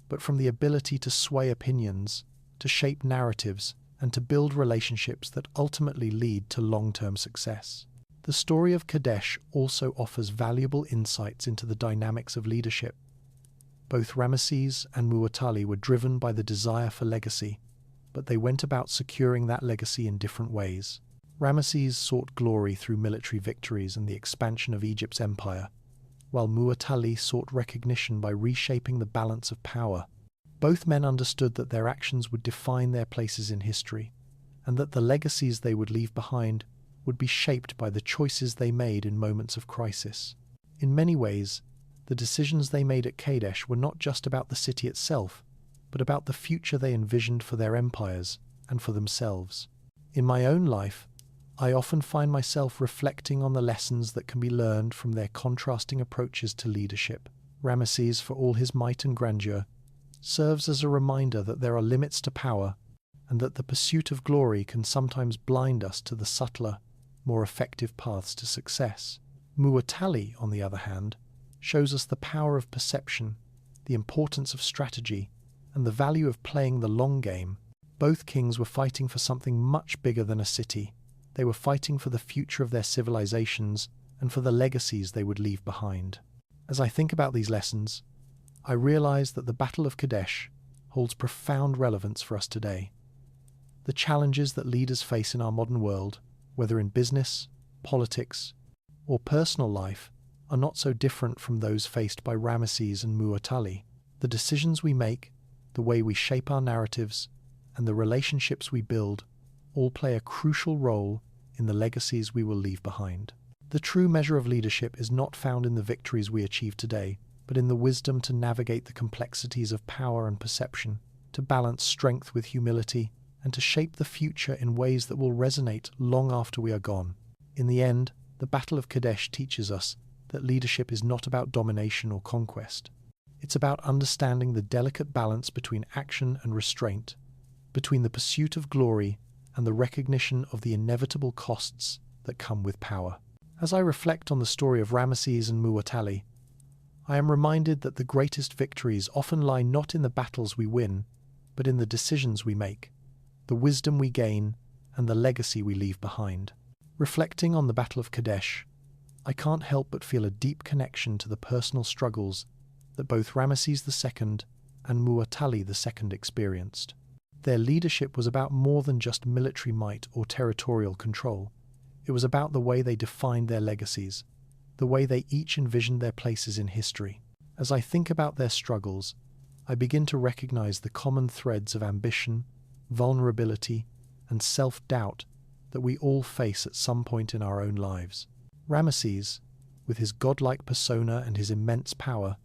but from the ability to sway opinions, to shape narratives, and to build relationships that ultimately lead to long-term success. The story of Kadesh also offers valuable insights into the dynamics of leadership. Both Ramesses and Mu'tali were driven by the desire for legacy, but they went about securing that legacy in different ways. Ramesses sought glory through military victories and the expansion of Egypt's empire, while Mu'tali sought recognition by reshaping the balance of power. Both men understood that their actions would define their places in history, and that the legacies they would leave behind would be shaped by the choices they made in moments of crisis. In many ways, the decisions they made at Kadesh were not just about the city itself, but about the future they envisioned for their empires and for themselves. In my own life, I often find myself reflecting on the lessons that can be learned from their contrasting approaches to leadership. Ramesses, for all his might and grandeur, serves as a reminder that there are limits to power and that the pursuit of glory can sometimes blind us to the subtler, more effective paths to success. Mu'tali, on the other hand, shows us the power of perception, the importance of strategy, and the value of playing the long game. Both kings were fighting for something much bigger than a city. They were fighting for the future of their civilizations and for the legacies they would leave behind. As I think about these lessons, I realize that the Battle of Kadesh holds profound relevance for us today. The challenges that leaders face in our modern world, whether in business, politics, or personal life, are not so different from those faced by Ramesses and Mu'tali. The decisions we make, the way we shape our narratives, and the relationships we build all play a crucial role in the legacies we will leave behind. The true measure of leadership is not found in the victories we achieve today, but in the wisdom to navigate the complexities of power and perception, to balance strength with humility, and to shape the future in ways that will resonate long after we are gone. In the end, the Battle of Kadesh teaches us that leadership is not about domination or conquest. It's about understanding the delicate balance between action and restraint, between the pursuit of glory and the recognition of the inevitable costs that come with power. As I reflect on the story of Ramesses and Mu'tali, I am reminded that the greatest victories often lie not in the battles we win, but in the decisions we make, the wisdom we gain, and the legacy we leave behind. Reflecting on the Battle of Kadesh, I can't help but feel a deep connection to the personal struggles that both Ramesses II and Mu'tali II experienced. Their leadership was about more than just military might or territorial control. It was about the way they defined their legacies, the way they each envisioned their places in history. As I think about their struggles, I begin to recognize the common threads of ambition, vulnerability, and self-doubt that we all face at some point in our own lives. Ramesses, with his godlike persona and his immense power,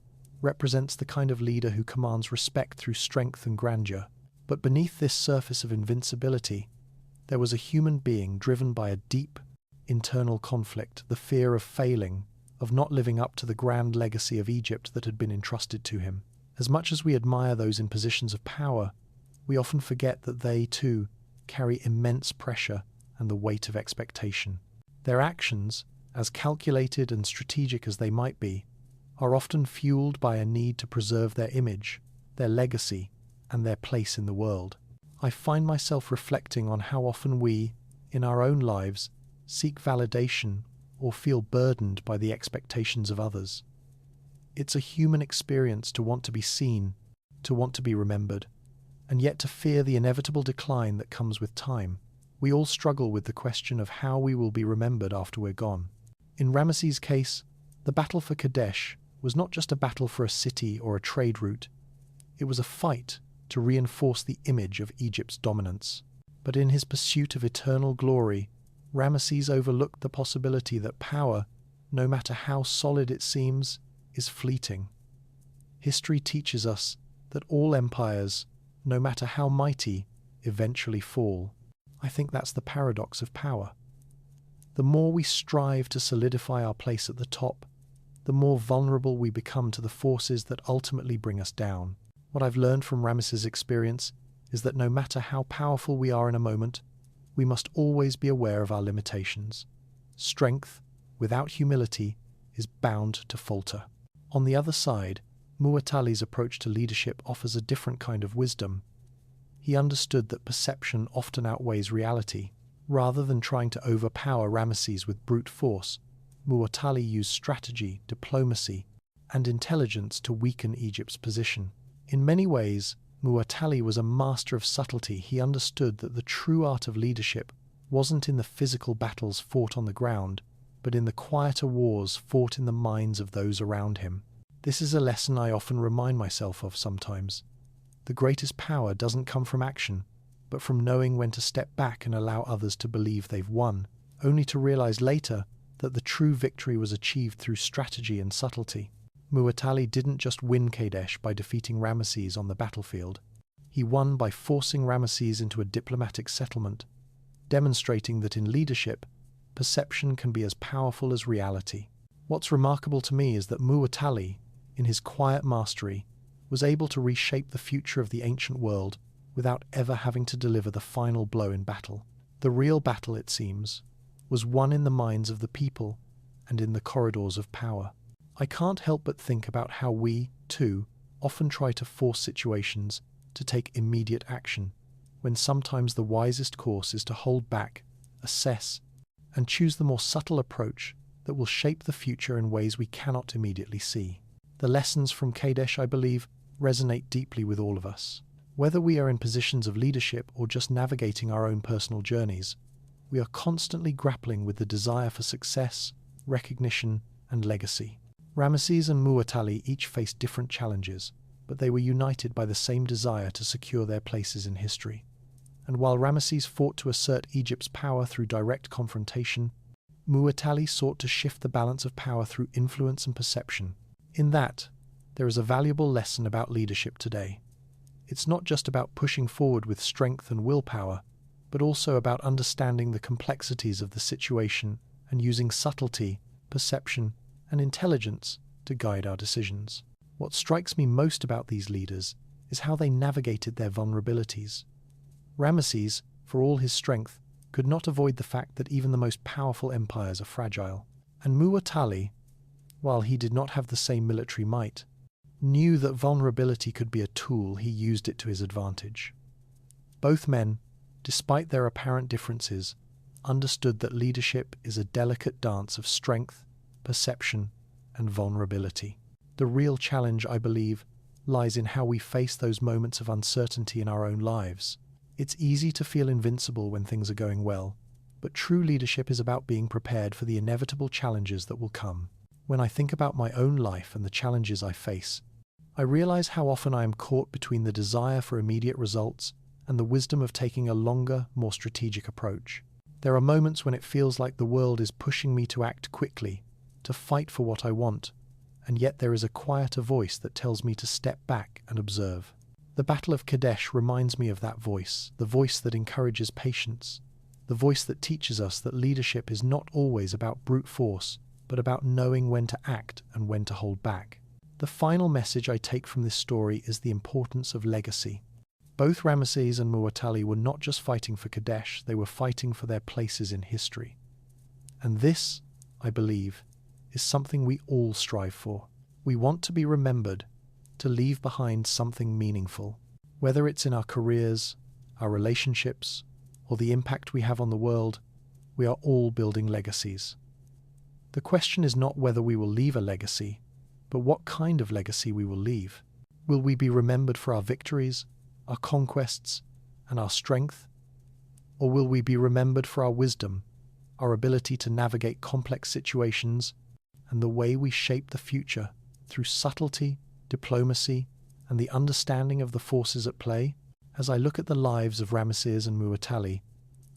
represents the kind of leader who commands respect through strength and grandeur. But beneath this surface of invincibility, there was a human being driven by a deep, internal conflict, the fear of failing, of not living up to the grand legacy of Egypt that had been entrusted to him. As much as we admire those in positions of power, we often forget that they, too, carry immense pressure and the weight of expectation. Their actions, as calculated and strategic as they might be, are often fueled by a need to preserve their image, their legacy, and their place in the world. I find myself reflecting on how often we, in our own lives, seek validation or feel burdened by the expectations of others. It's a human experience to want to be seen, to want to be remembered, and yet to fear the inevitable decline that comes with time. We all struggle with the question of how we will be remembered after we're gone. In Ramesses' case, the battle for Kadesh was not just a battle for a city or a trade route. It was a fight to reinforce the image of Egypt's dominance. But in his pursuit of eternal glory, Ramesses overlooked the possibility that power, no matter how solid it seems, is fleeting. History teaches us that all empires, no matter how mighty, eventually fall. I think that's the paradox of power. The more we strive to solidify our place at the top, the more vulnerable we become to the forces that ultimately bring us down. What I've learned from Ramesses' experience is that no matter how powerful we are in a moment, we must always be aware of our limitations. Strength, without humility, is bound to falter. On the other side, Mu'attali's approach to leadership offers a different kind of wisdom. He understood that perception often outweighs reality. Rather than trying to overpower Ramesses with brute force, Mu'attali used strategy, diplomacy, and intelligence to weaken Egypt's position. In many ways, Mu'attali was a master of subtlety. He understood that the true art of leadership wasn't in the physical battles fought on the ground, but in the quieter wars fought in the minds of those around him. This is a lesson I often remind myself of sometimes. The greatest power doesn't come from action, but from knowing when to step back and allow others to believe they've won, only to realize later that the true victory was achieved through strategy and subtlety. Mu'attali didn't just win Kadesh by defeating Ramesses on the battlefield. He won by forcing Ramesses into a diplomatic settlement, demonstrating that in leadership, perception can be as powerful as reality. What's remarkable to me is that Mu'attali, in his quiet mastery, was able to reshape the future of the ancient world without ever having to deliver the final blow in battle. The real battle, it seems, was won in the minds of the people and in the corridors of power. I can't help but think about how we, too, often try to force situations to take immediate action, when sometimes the wisest course is to hold back, assess, and choose the more subtle approach that will shape the future in ways we cannot immediately see. The lessons from Kadesh, I believe, resonate deeply with all of us. Whether we are in positions of leadership or just navigating our own personal journeys, we are constantly grappling with the desire for success, recognition, and legacy. Ramesses and Mu'attali each faced different challenges, but they were united by the same desire to secure their places in history. And while Ramesses fought to assert Egypt's power through direct confrontation, Mu'attali sought to shift the balance of power through influence and perception. In that, there is a valuable lesson about leadership today. It's not just about pushing forward with strength and willpower, but also about understanding the complexities of the situation and using subtlety, perception, and intelligence to guide our decisions. What strikes me most about these leaders is how they navigated their vulnerabilities. Ramesses, for all his strength, could not avoid the fact that even the most powerful empires are fragile. And Mu'attali, while he did not have the same military might, knew that vulnerability could be a tool. He used it to his advantage. Both men, despite their apparent differences, understood that leadership is a delicate dance of strength, perception, and vulnerability. The real challenge, I believe, lies in how we face those moments of uncertainty in our own lives. It's easy to feel invincible when things are going well, but true leadership is about being prepared for the inevitable challenges that will come. When I think about my own life and the challenges I face, I realize how often I am caught between the desire for immediate results and the wisdom of taking a longer, more strategic approach. There are moments when it feels like the world is pushing me to act quickly, to fight for what I want, and yet there is a quieter voice that tells me to step back and observe. The Battle of Kadesh reminds me of that voice, the voice that encourages patience, the voice that teaches us that leadership is not always about brute force, but about knowing when to act and when to hold back. The final message I take from this story is the importance of legacy. Both Ramesses and Mu'attali were not just fighting for Kadesh, they were fighting for their places in history. And this, I believe, is something we all strive for. We want to be remembered, to leave behind something meaningful. Whether it's in our careers, our relationships, or the impact we have on the world, we are all building legacies. The question is not whether we will leave a legacy, but what kind of legacy we will leave. Will we be remembered for our victories, our conquests, and our strength? Or will we be remembered for our wisdom, our ability to navigate complex situations, and the way we shape the future through subtlety, diplomacy, and the understanding of the forces at play? As I look at the lives of Ramesses and Muwatalli,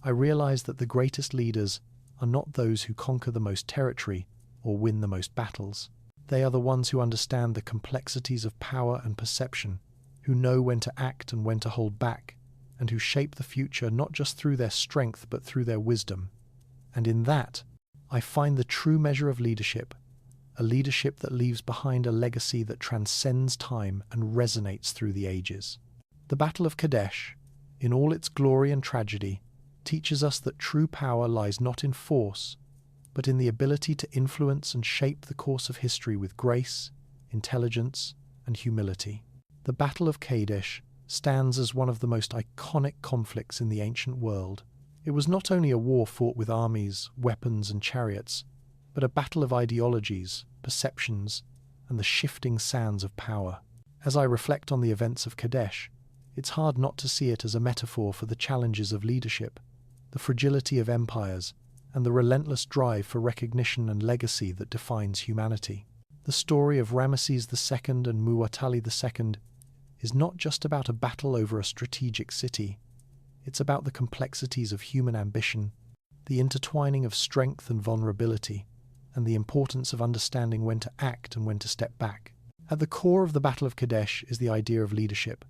I realize that the greatest leaders are not those who conquer the most territory or win the most battles. They are the ones who understand the complexities of power and perception, who know when to act and when to hold back, and who shape the future not just through their strength but through their wisdom. And in that, I find the true measure of leadership, a leadership that leaves behind a legacy that transcends time and resonates through the ages. The Battle of Kadesh, in all its glory and tragedy, teaches us that true power lies not in force, but in the ability to influence and shape the course of history with grace, intelligence, and humility. The Battle of Kadesh stands as one of the most iconic conflicts in the ancient world. It was not only a war fought with armies, weapons, and chariots, but a battle of ideologies, perceptions, and the shifting sands of power. As I reflect on the events of Kadesh, it's hard not to see it as a metaphor for the challenges of leadership, the fragility of empires, and the relentless drive for recognition and legacy that defines humanity. The story of Ramesses II and Muwatalli II is not just about a battle over a strategic city. It's about the complexities of human ambition, the intertwining of strength and vulnerability, and the importance of understanding when to act and when to step back. At the core of the Battle of Kadesh is the idea of leadership,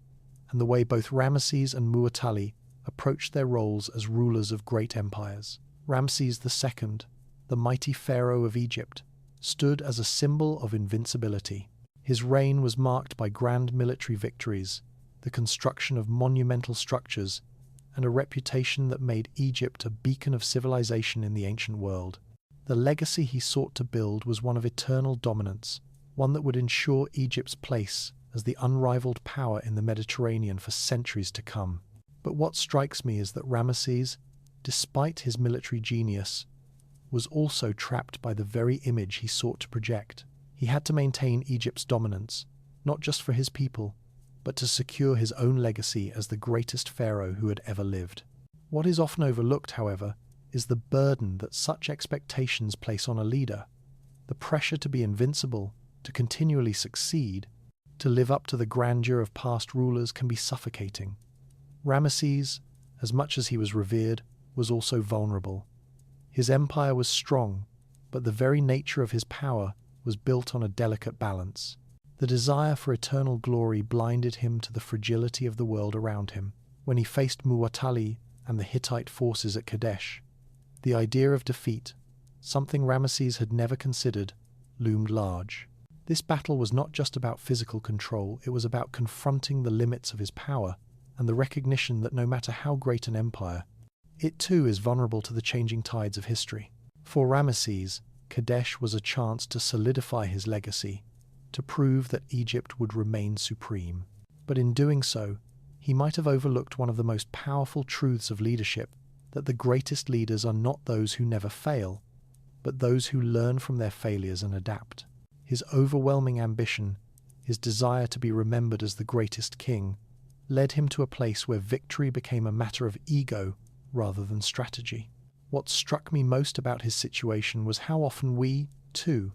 and the way both Ramesses and Muwatalli approached their roles as rulers of great empires. Ramses II, the mighty pharaoh of Egypt, stood as a symbol of invincibility. His reign was marked by grand military victories, the construction of monumental structures, and a reputation that made Egypt a beacon of civilization in the ancient world. The legacy he sought to build was one of eternal dominance, one that would ensure Egypt's place as the unrivaled power in the Mediterranean for centuries to come. But what strikes me is that Ramesses, despite his military genius, was also trapped by the very image he sought to project. He had to maintain Egypt's dominance, not just for his people, but to secure his own legacy as the greatest pharaoh who had ever lived. What is often overlooked, however, is the burden that such expectations place on a leader. The pressure to be invincible, to continually succeed, to live up to the grandeur of past rulers can be suffocating. Ramesses, as much as he was revered, was also vulnerable. His empire was strong, but the very nature of his power was built on a delicate balance. The desire for eternal glory blinded him to the fragility of the world around him. When he faced Muwatalli and the Hittite forces at Kadesh, the idea of defeat, something Ramesses had never considered, loomed large. This battle was not just about physical control, it was about confronting the limits of his power and the recognition that no matter how great an empire, it too is vulnerable to the changing tides of history. For Ramesses, Kadesh was a chance to solidify his legacy, to prove that Egypt would remain supreme. But in doing so, he might have overlooked one of the most powerful truths of leadership, that the greatest leaders are not those who never fail, but those who learn from their failures and adapt. His overwhelming ambition, his desire to be remembered as the greatest king, led him to a place where victory became a matter of ego rather than strategy. What struck me most about his situation was how often we, too,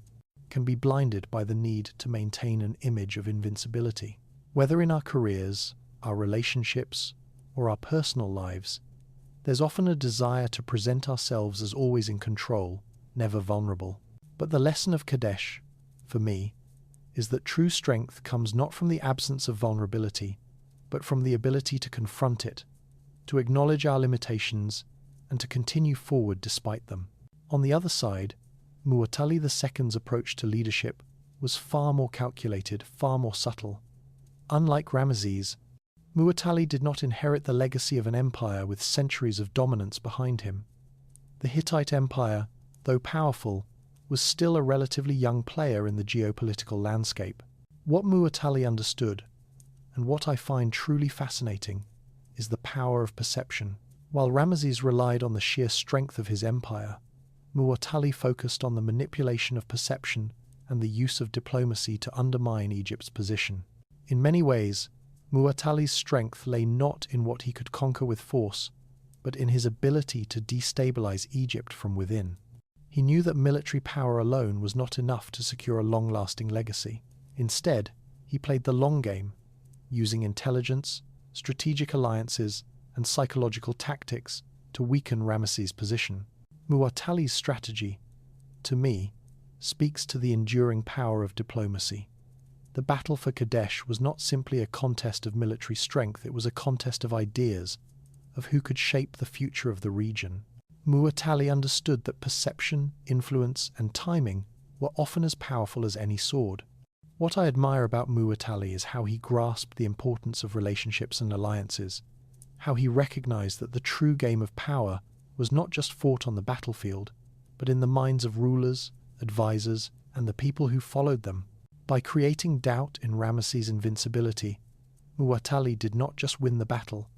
can be blinded by the need to maintain an image of invincibility. Whether in our careers, our relationships, or our personal lives, there's often a desire to present ourselves as always in control, never vulnerable. But the lesson of Kadesh, for me, is that true strength comes not from the absence of vulnerability, but from the ability to confront it, to acknowledge our limitations, and to continue forward despite them. On the other side, Muwatalli II's approach to leadership was far more calculated, far more subtle. Unlike Ramesses, Muwatalli did not inherit the legacy of an empire with centuries of dominance behind him. The Hittite Empire, though powerful, was still a relatively young player in the geopolitical landscape. What Muwatalli understood, and what I find truly fascinating, is the power of perception. While Ramesses relied on the sheer strength of his empire, Muwatalli focused on the manipulation of perception and the use of diplomacy to undermine Egypt's position. In many ways, Muwatalli's strength lay not in what he could conquer with force, but in his ability to destabilize Egypt from within. He knew that military power alone was not enough to secure a long-lasting legacy. Instead, he played the long game, using intelligence, strategic alliances, and psychological tactics to weaken Ramesses' position. Muwatalli's strategy, to me, speaks to the enduring power of diplomacy. The battle for Kadesh was not simply a contest of military strength, it was a contest of ideas, of who could shape the future of the region. Muwatalli understood that perception, influence, and timing were often as powerful as any sword. What I admire about Muwatalli is how he grasped the importance of relationships and alliances, how he recognized that the true game of power was not just fought on the battlefield, but in the minds of rulers, advisors, and the people who followed them. By creating doubt in Ramesses' invincibility, Muwatalli did not just win the battle,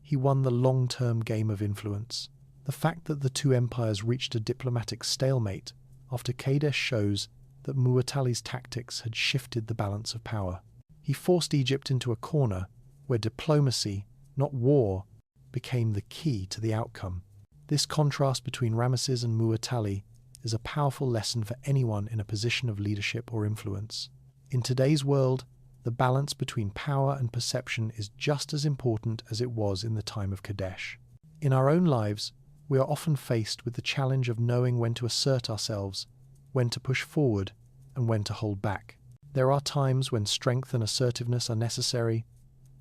he won the long-term game of influence. The fact that the two empires reached a diplomatic stalemate after Kadesh shows that Muwatalli's tactics had shifted the balance of power. He forced Egypt into a corner where diplomacy, not war, became the key to the outcome. This contrast between Ramesses and Muwatalli is a powerful lesson for anyone in a position of leadership or influence. In today's world, the balance between power and perception is just as important as it was in the time of Kadesh. In our own lives, we are often faced with the challenge of knowing when to assert ourselves, when to push forward, and when to hold back. There are times when strength and assertiveness are necessary,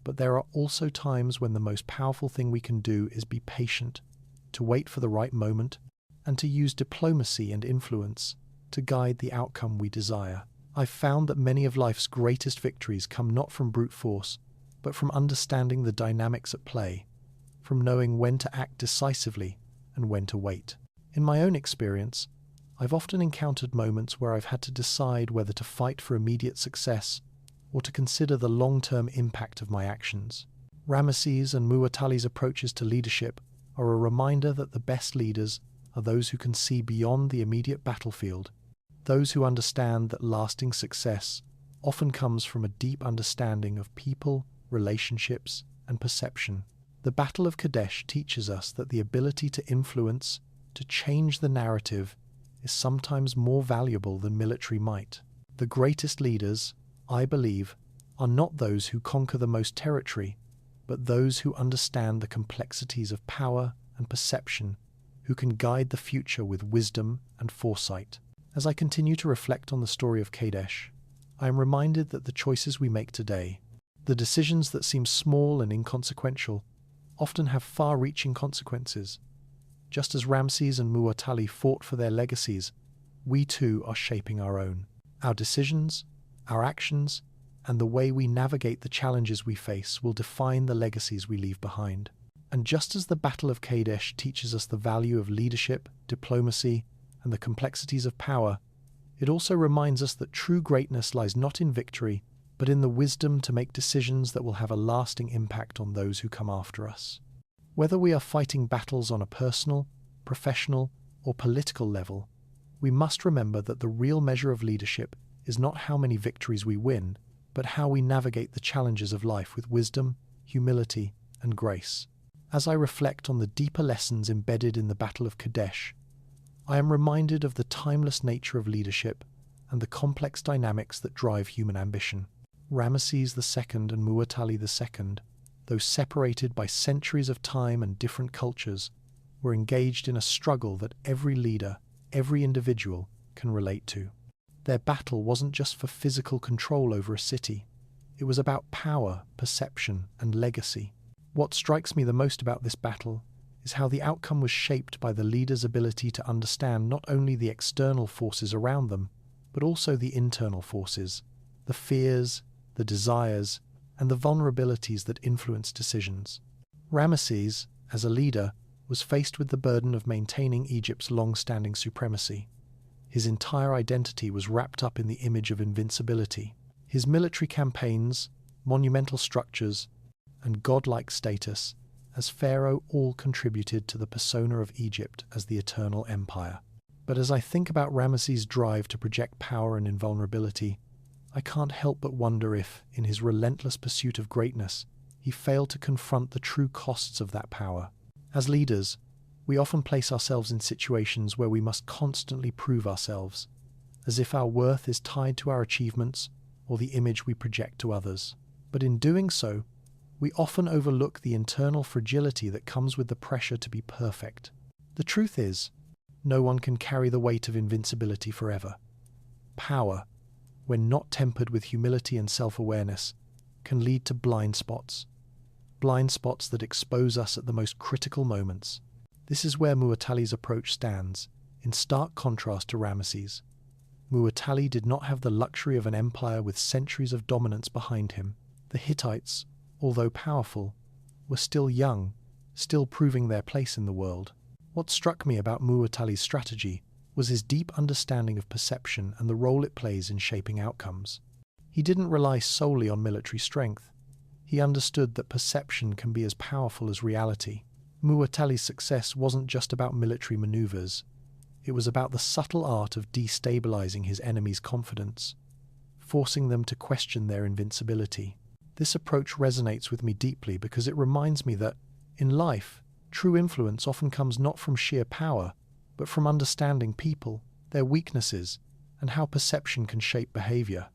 but there are also times when the most powerful thing we can do is be patient, to wait for the right moment, and to use diplomacy and influence to guide the outcome we desire. I've found that many of life's greatest victories come not from brute force, but from understanding the dynamics at play, from knowing when to act decisively and when to wait. In my own experience, I've often encountered moments where I've had to decide whether to fight for immediate success or to consider the long-term impact of my actions. Ramesses and Muwatalli's approaches to leadership are a reminder that the best leaders are those who can see beyond the immediate battlefield, those who understand that lasting success often comes from a deep understanding of people, relationships, and perception. The Battle of Kadesh teaches us that the ability to influence, to change the narrative, is sometimes more valuable than military might. The greatest leaders, I believe, are not those who conquer the most territory, but those who understand the complexities of power and perception, who can guide the future with wisdom and foresight. As I continue to reflect on the story of Kadesh, I am reminded that the choices we make today, the decisions that seem small and inconsequential, often have far-reaching consequences. Just as Ramesses and Muwatalli fought for their legacies, we too are shaping our own. Our decisions, our actions, and the way we navigate the challenges we face will define the legacies we leave behind. And just as the Battle of Kadesh teaches us the value of leadership, diplomacy, and the complexities of power, it also reminds us that true greatness lies not in victory, but in the wisdom to make decisions that will have a lasting impact on those who come after us. Whether we are fighting battles on a personal, professional, or political level, we must remember that the real measure of leadership is not how many victories we win, but how we navigate the challenges of life with wisdom, humility, and grace. As I reflect on the deeper lessons embedded in the Battle of Kadesh, I am reminded of the timeless nature of leadership and the complex dynamics that drive human ambition. Ramesses II and Muwatalli II, though separated by centuries of time and different cultures, were engaged in a struggle that every leader, every individual, can relate to. Their battle wasn't just for physical control over a city. It was about power, perception, and legacy. What strikes me the most about this battle is how the outcome was shaped by the leader's ability to understand not only the external forces around them, but also the internal forces, the fears, the desires, and the vulnerabilities that influence decisions. Ramesses, as a leader, was faced with the burden of maintaining Egypt's long-standing supremacy. His entire identity was wrapped up in the image of invincibility. His military campaigns, monumental structures, and godlike status as pharaoh all contributed to the persona of Egypt as the eternal empire. But as I think about Ramesses' drive to project power and invulnerability, I can't help but wonder if, in his relentless pursuit of greatness, he failed to confront the true costs of that power. As leaders, we often place ourselves in situations where we must constantly prove ourselves, as if our worth is tied to our achievements or the image we project to others. But in doing so, we often overlook the internal fragility that comes with the pressure to be perfect. The truth is, no one can carry the weight of invincibility forever. Power, when not tempered with humility and self-awareness, can lead to blind spots that expose us at the most critical moments. This is where Mu'attali's approach stands, in stark contrast to Ramesses. Mu'attali did not have the luxury of an empire with centuries of dominance behind him. The Hittites, although powerful, were still young, still proving their place in the world. What struck me about Mu'attali's strategy was his deep understanding of perception and the role it plays in shaping outcomes. He didn't rely solely on military strength. He understood that perception can be as powerful as reality. Mu'attali's success wasn't just about military maneuvers. It was about the subtle art of destabilizing his enemy's confidence, forcing them to question their invincibility. This approach resonates with me deeply because it reminds me that, in life, true influence often comes not from sheer power, but from understanding people, their weaknesses, and how perception can shape behavior.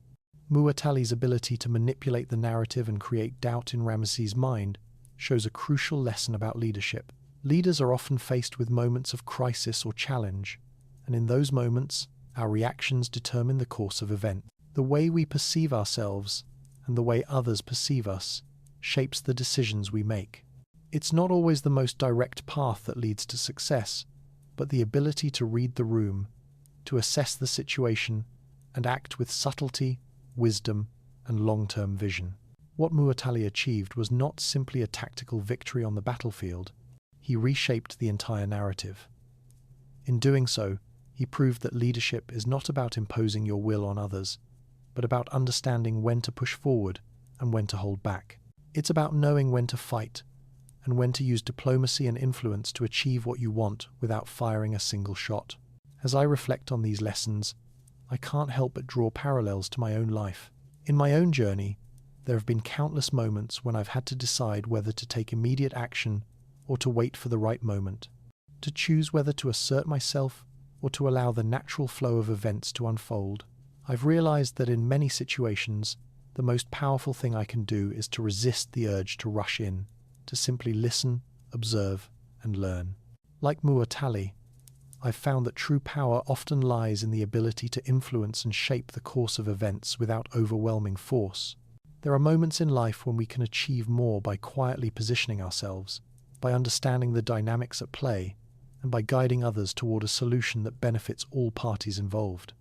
Mu'attali's ability to manipulate the narrative and create doubt in Ramesses' mind shows a crucial lesson about leadership. Leaders are often faced with moments of crisis or challenge, and in those moments, our reactions determine the course of events. The way we perceive ourselves and the way others perceive us shapes the decisions we make. It's not always the most direct path that leads to success, but the ability to read the room, to assess the situation, and act with subtlety, wisdom, and long-term vision. What Mu'attali achieved was not simply a tactical victory on the battlefield. He reshaped the entire narrative. In doing so, he proved that leadership is not about imposing your will on others, but about understanding when to push forward and when to hold back. It's about knowing when to fight and when to use diplomacy and influence to achieve what you want without firing a single shot. As I reflect on these lessons, I can't help but draw parallels to my own life. In my own journey, there have been countless moments when I've had to decide whether to take immediate action or to wait for the right moment, to choose whether to assert myself or to allow the natural flow of events to unfold. I've realized that in many situations, the most powerful thing I can do is to resist the urge to rush in, to simply listen, observe, and learn. Like Mu'attali, I've found that true power often lies in the ability to influence and shape the course of events without overwhelming force. There are moments in life when we can achieve more by quietly positioning ourselves, by understanding the dynamics at play, and by guiding others toward a solution that benefits all parties involved.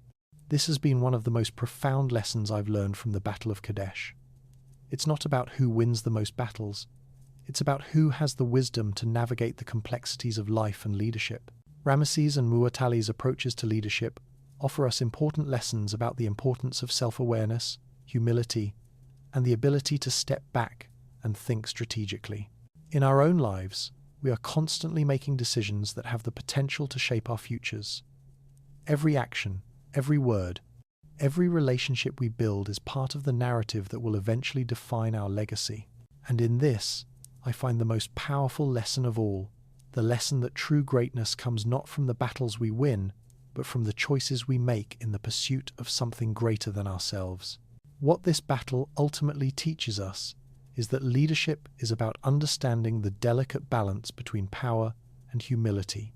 This has been one of the most profound lessons I've learned from the Battle of Kadesh. It's not about who wins the most battles. It's about who has the wisdom to navigate the complexities of life and leadership. Ramesses and Mu'attali's approaches to leadership offer us important lessons about the importance of self-awareness, humility, and the ability to step back and think strategically. In our own lives, we are constantly making decisions that have the potential to shape our futures. Every action, every word, every relationship we build is part of the narrative that will eventually define our legacy. And in this, I find the most powerful lesson of all, the lesson that true greatness comes not from the battles we win, but from the choices we make in the pursuit of something greater than ourselves. What this battle ultimately teaches us is that leadership is about understanding the delicate balance between power and humility,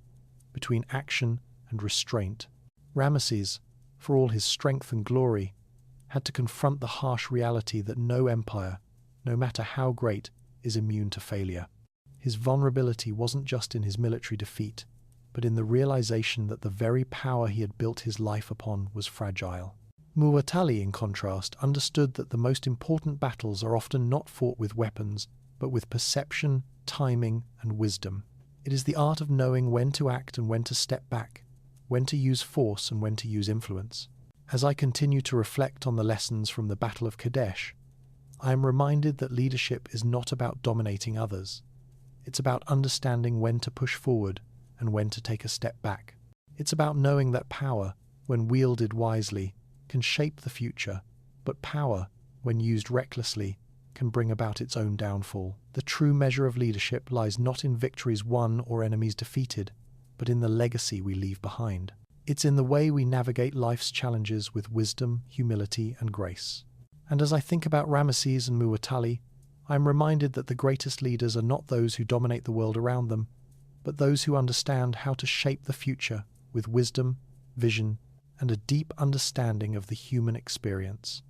between action and restraint. Ramesses, for all his strength and glory, had to confront the harsh reality that no empire, no matter how great, is immune to failure. His vulnerability wasn't just in his military defeat, but in the realization that the very power he had built his life upon was fragile. Mu'attali, in contrast, understood that the most important battles are often not fought with weapons, but with perception, timing, and wisdom. It is the art of knowing when to act and when to step back, when to use force and when to use influence. As I continue to reflect on the lessons from the Battle of Kadesh, I am reminded that leadership is not about dominating others. It's about understanding when to push forward and when to take a step back. It's about knowing that power, when wielded wisely, can shape the future, but power, when used recklessly, can bring about its own downfall. The true measure of leadership lies not in victories won or enemies defeated, but in the legacy we leave behind. It's in the way we navigate life's challenges with wisdom, humility, and grace. And as I think about Ramesses and Muwatalli, I am reminded that the greatest leaders are not those who dominate the world around them, but those who understand how to shape the future with wisdom, vision, and a deep understanding of the human experience.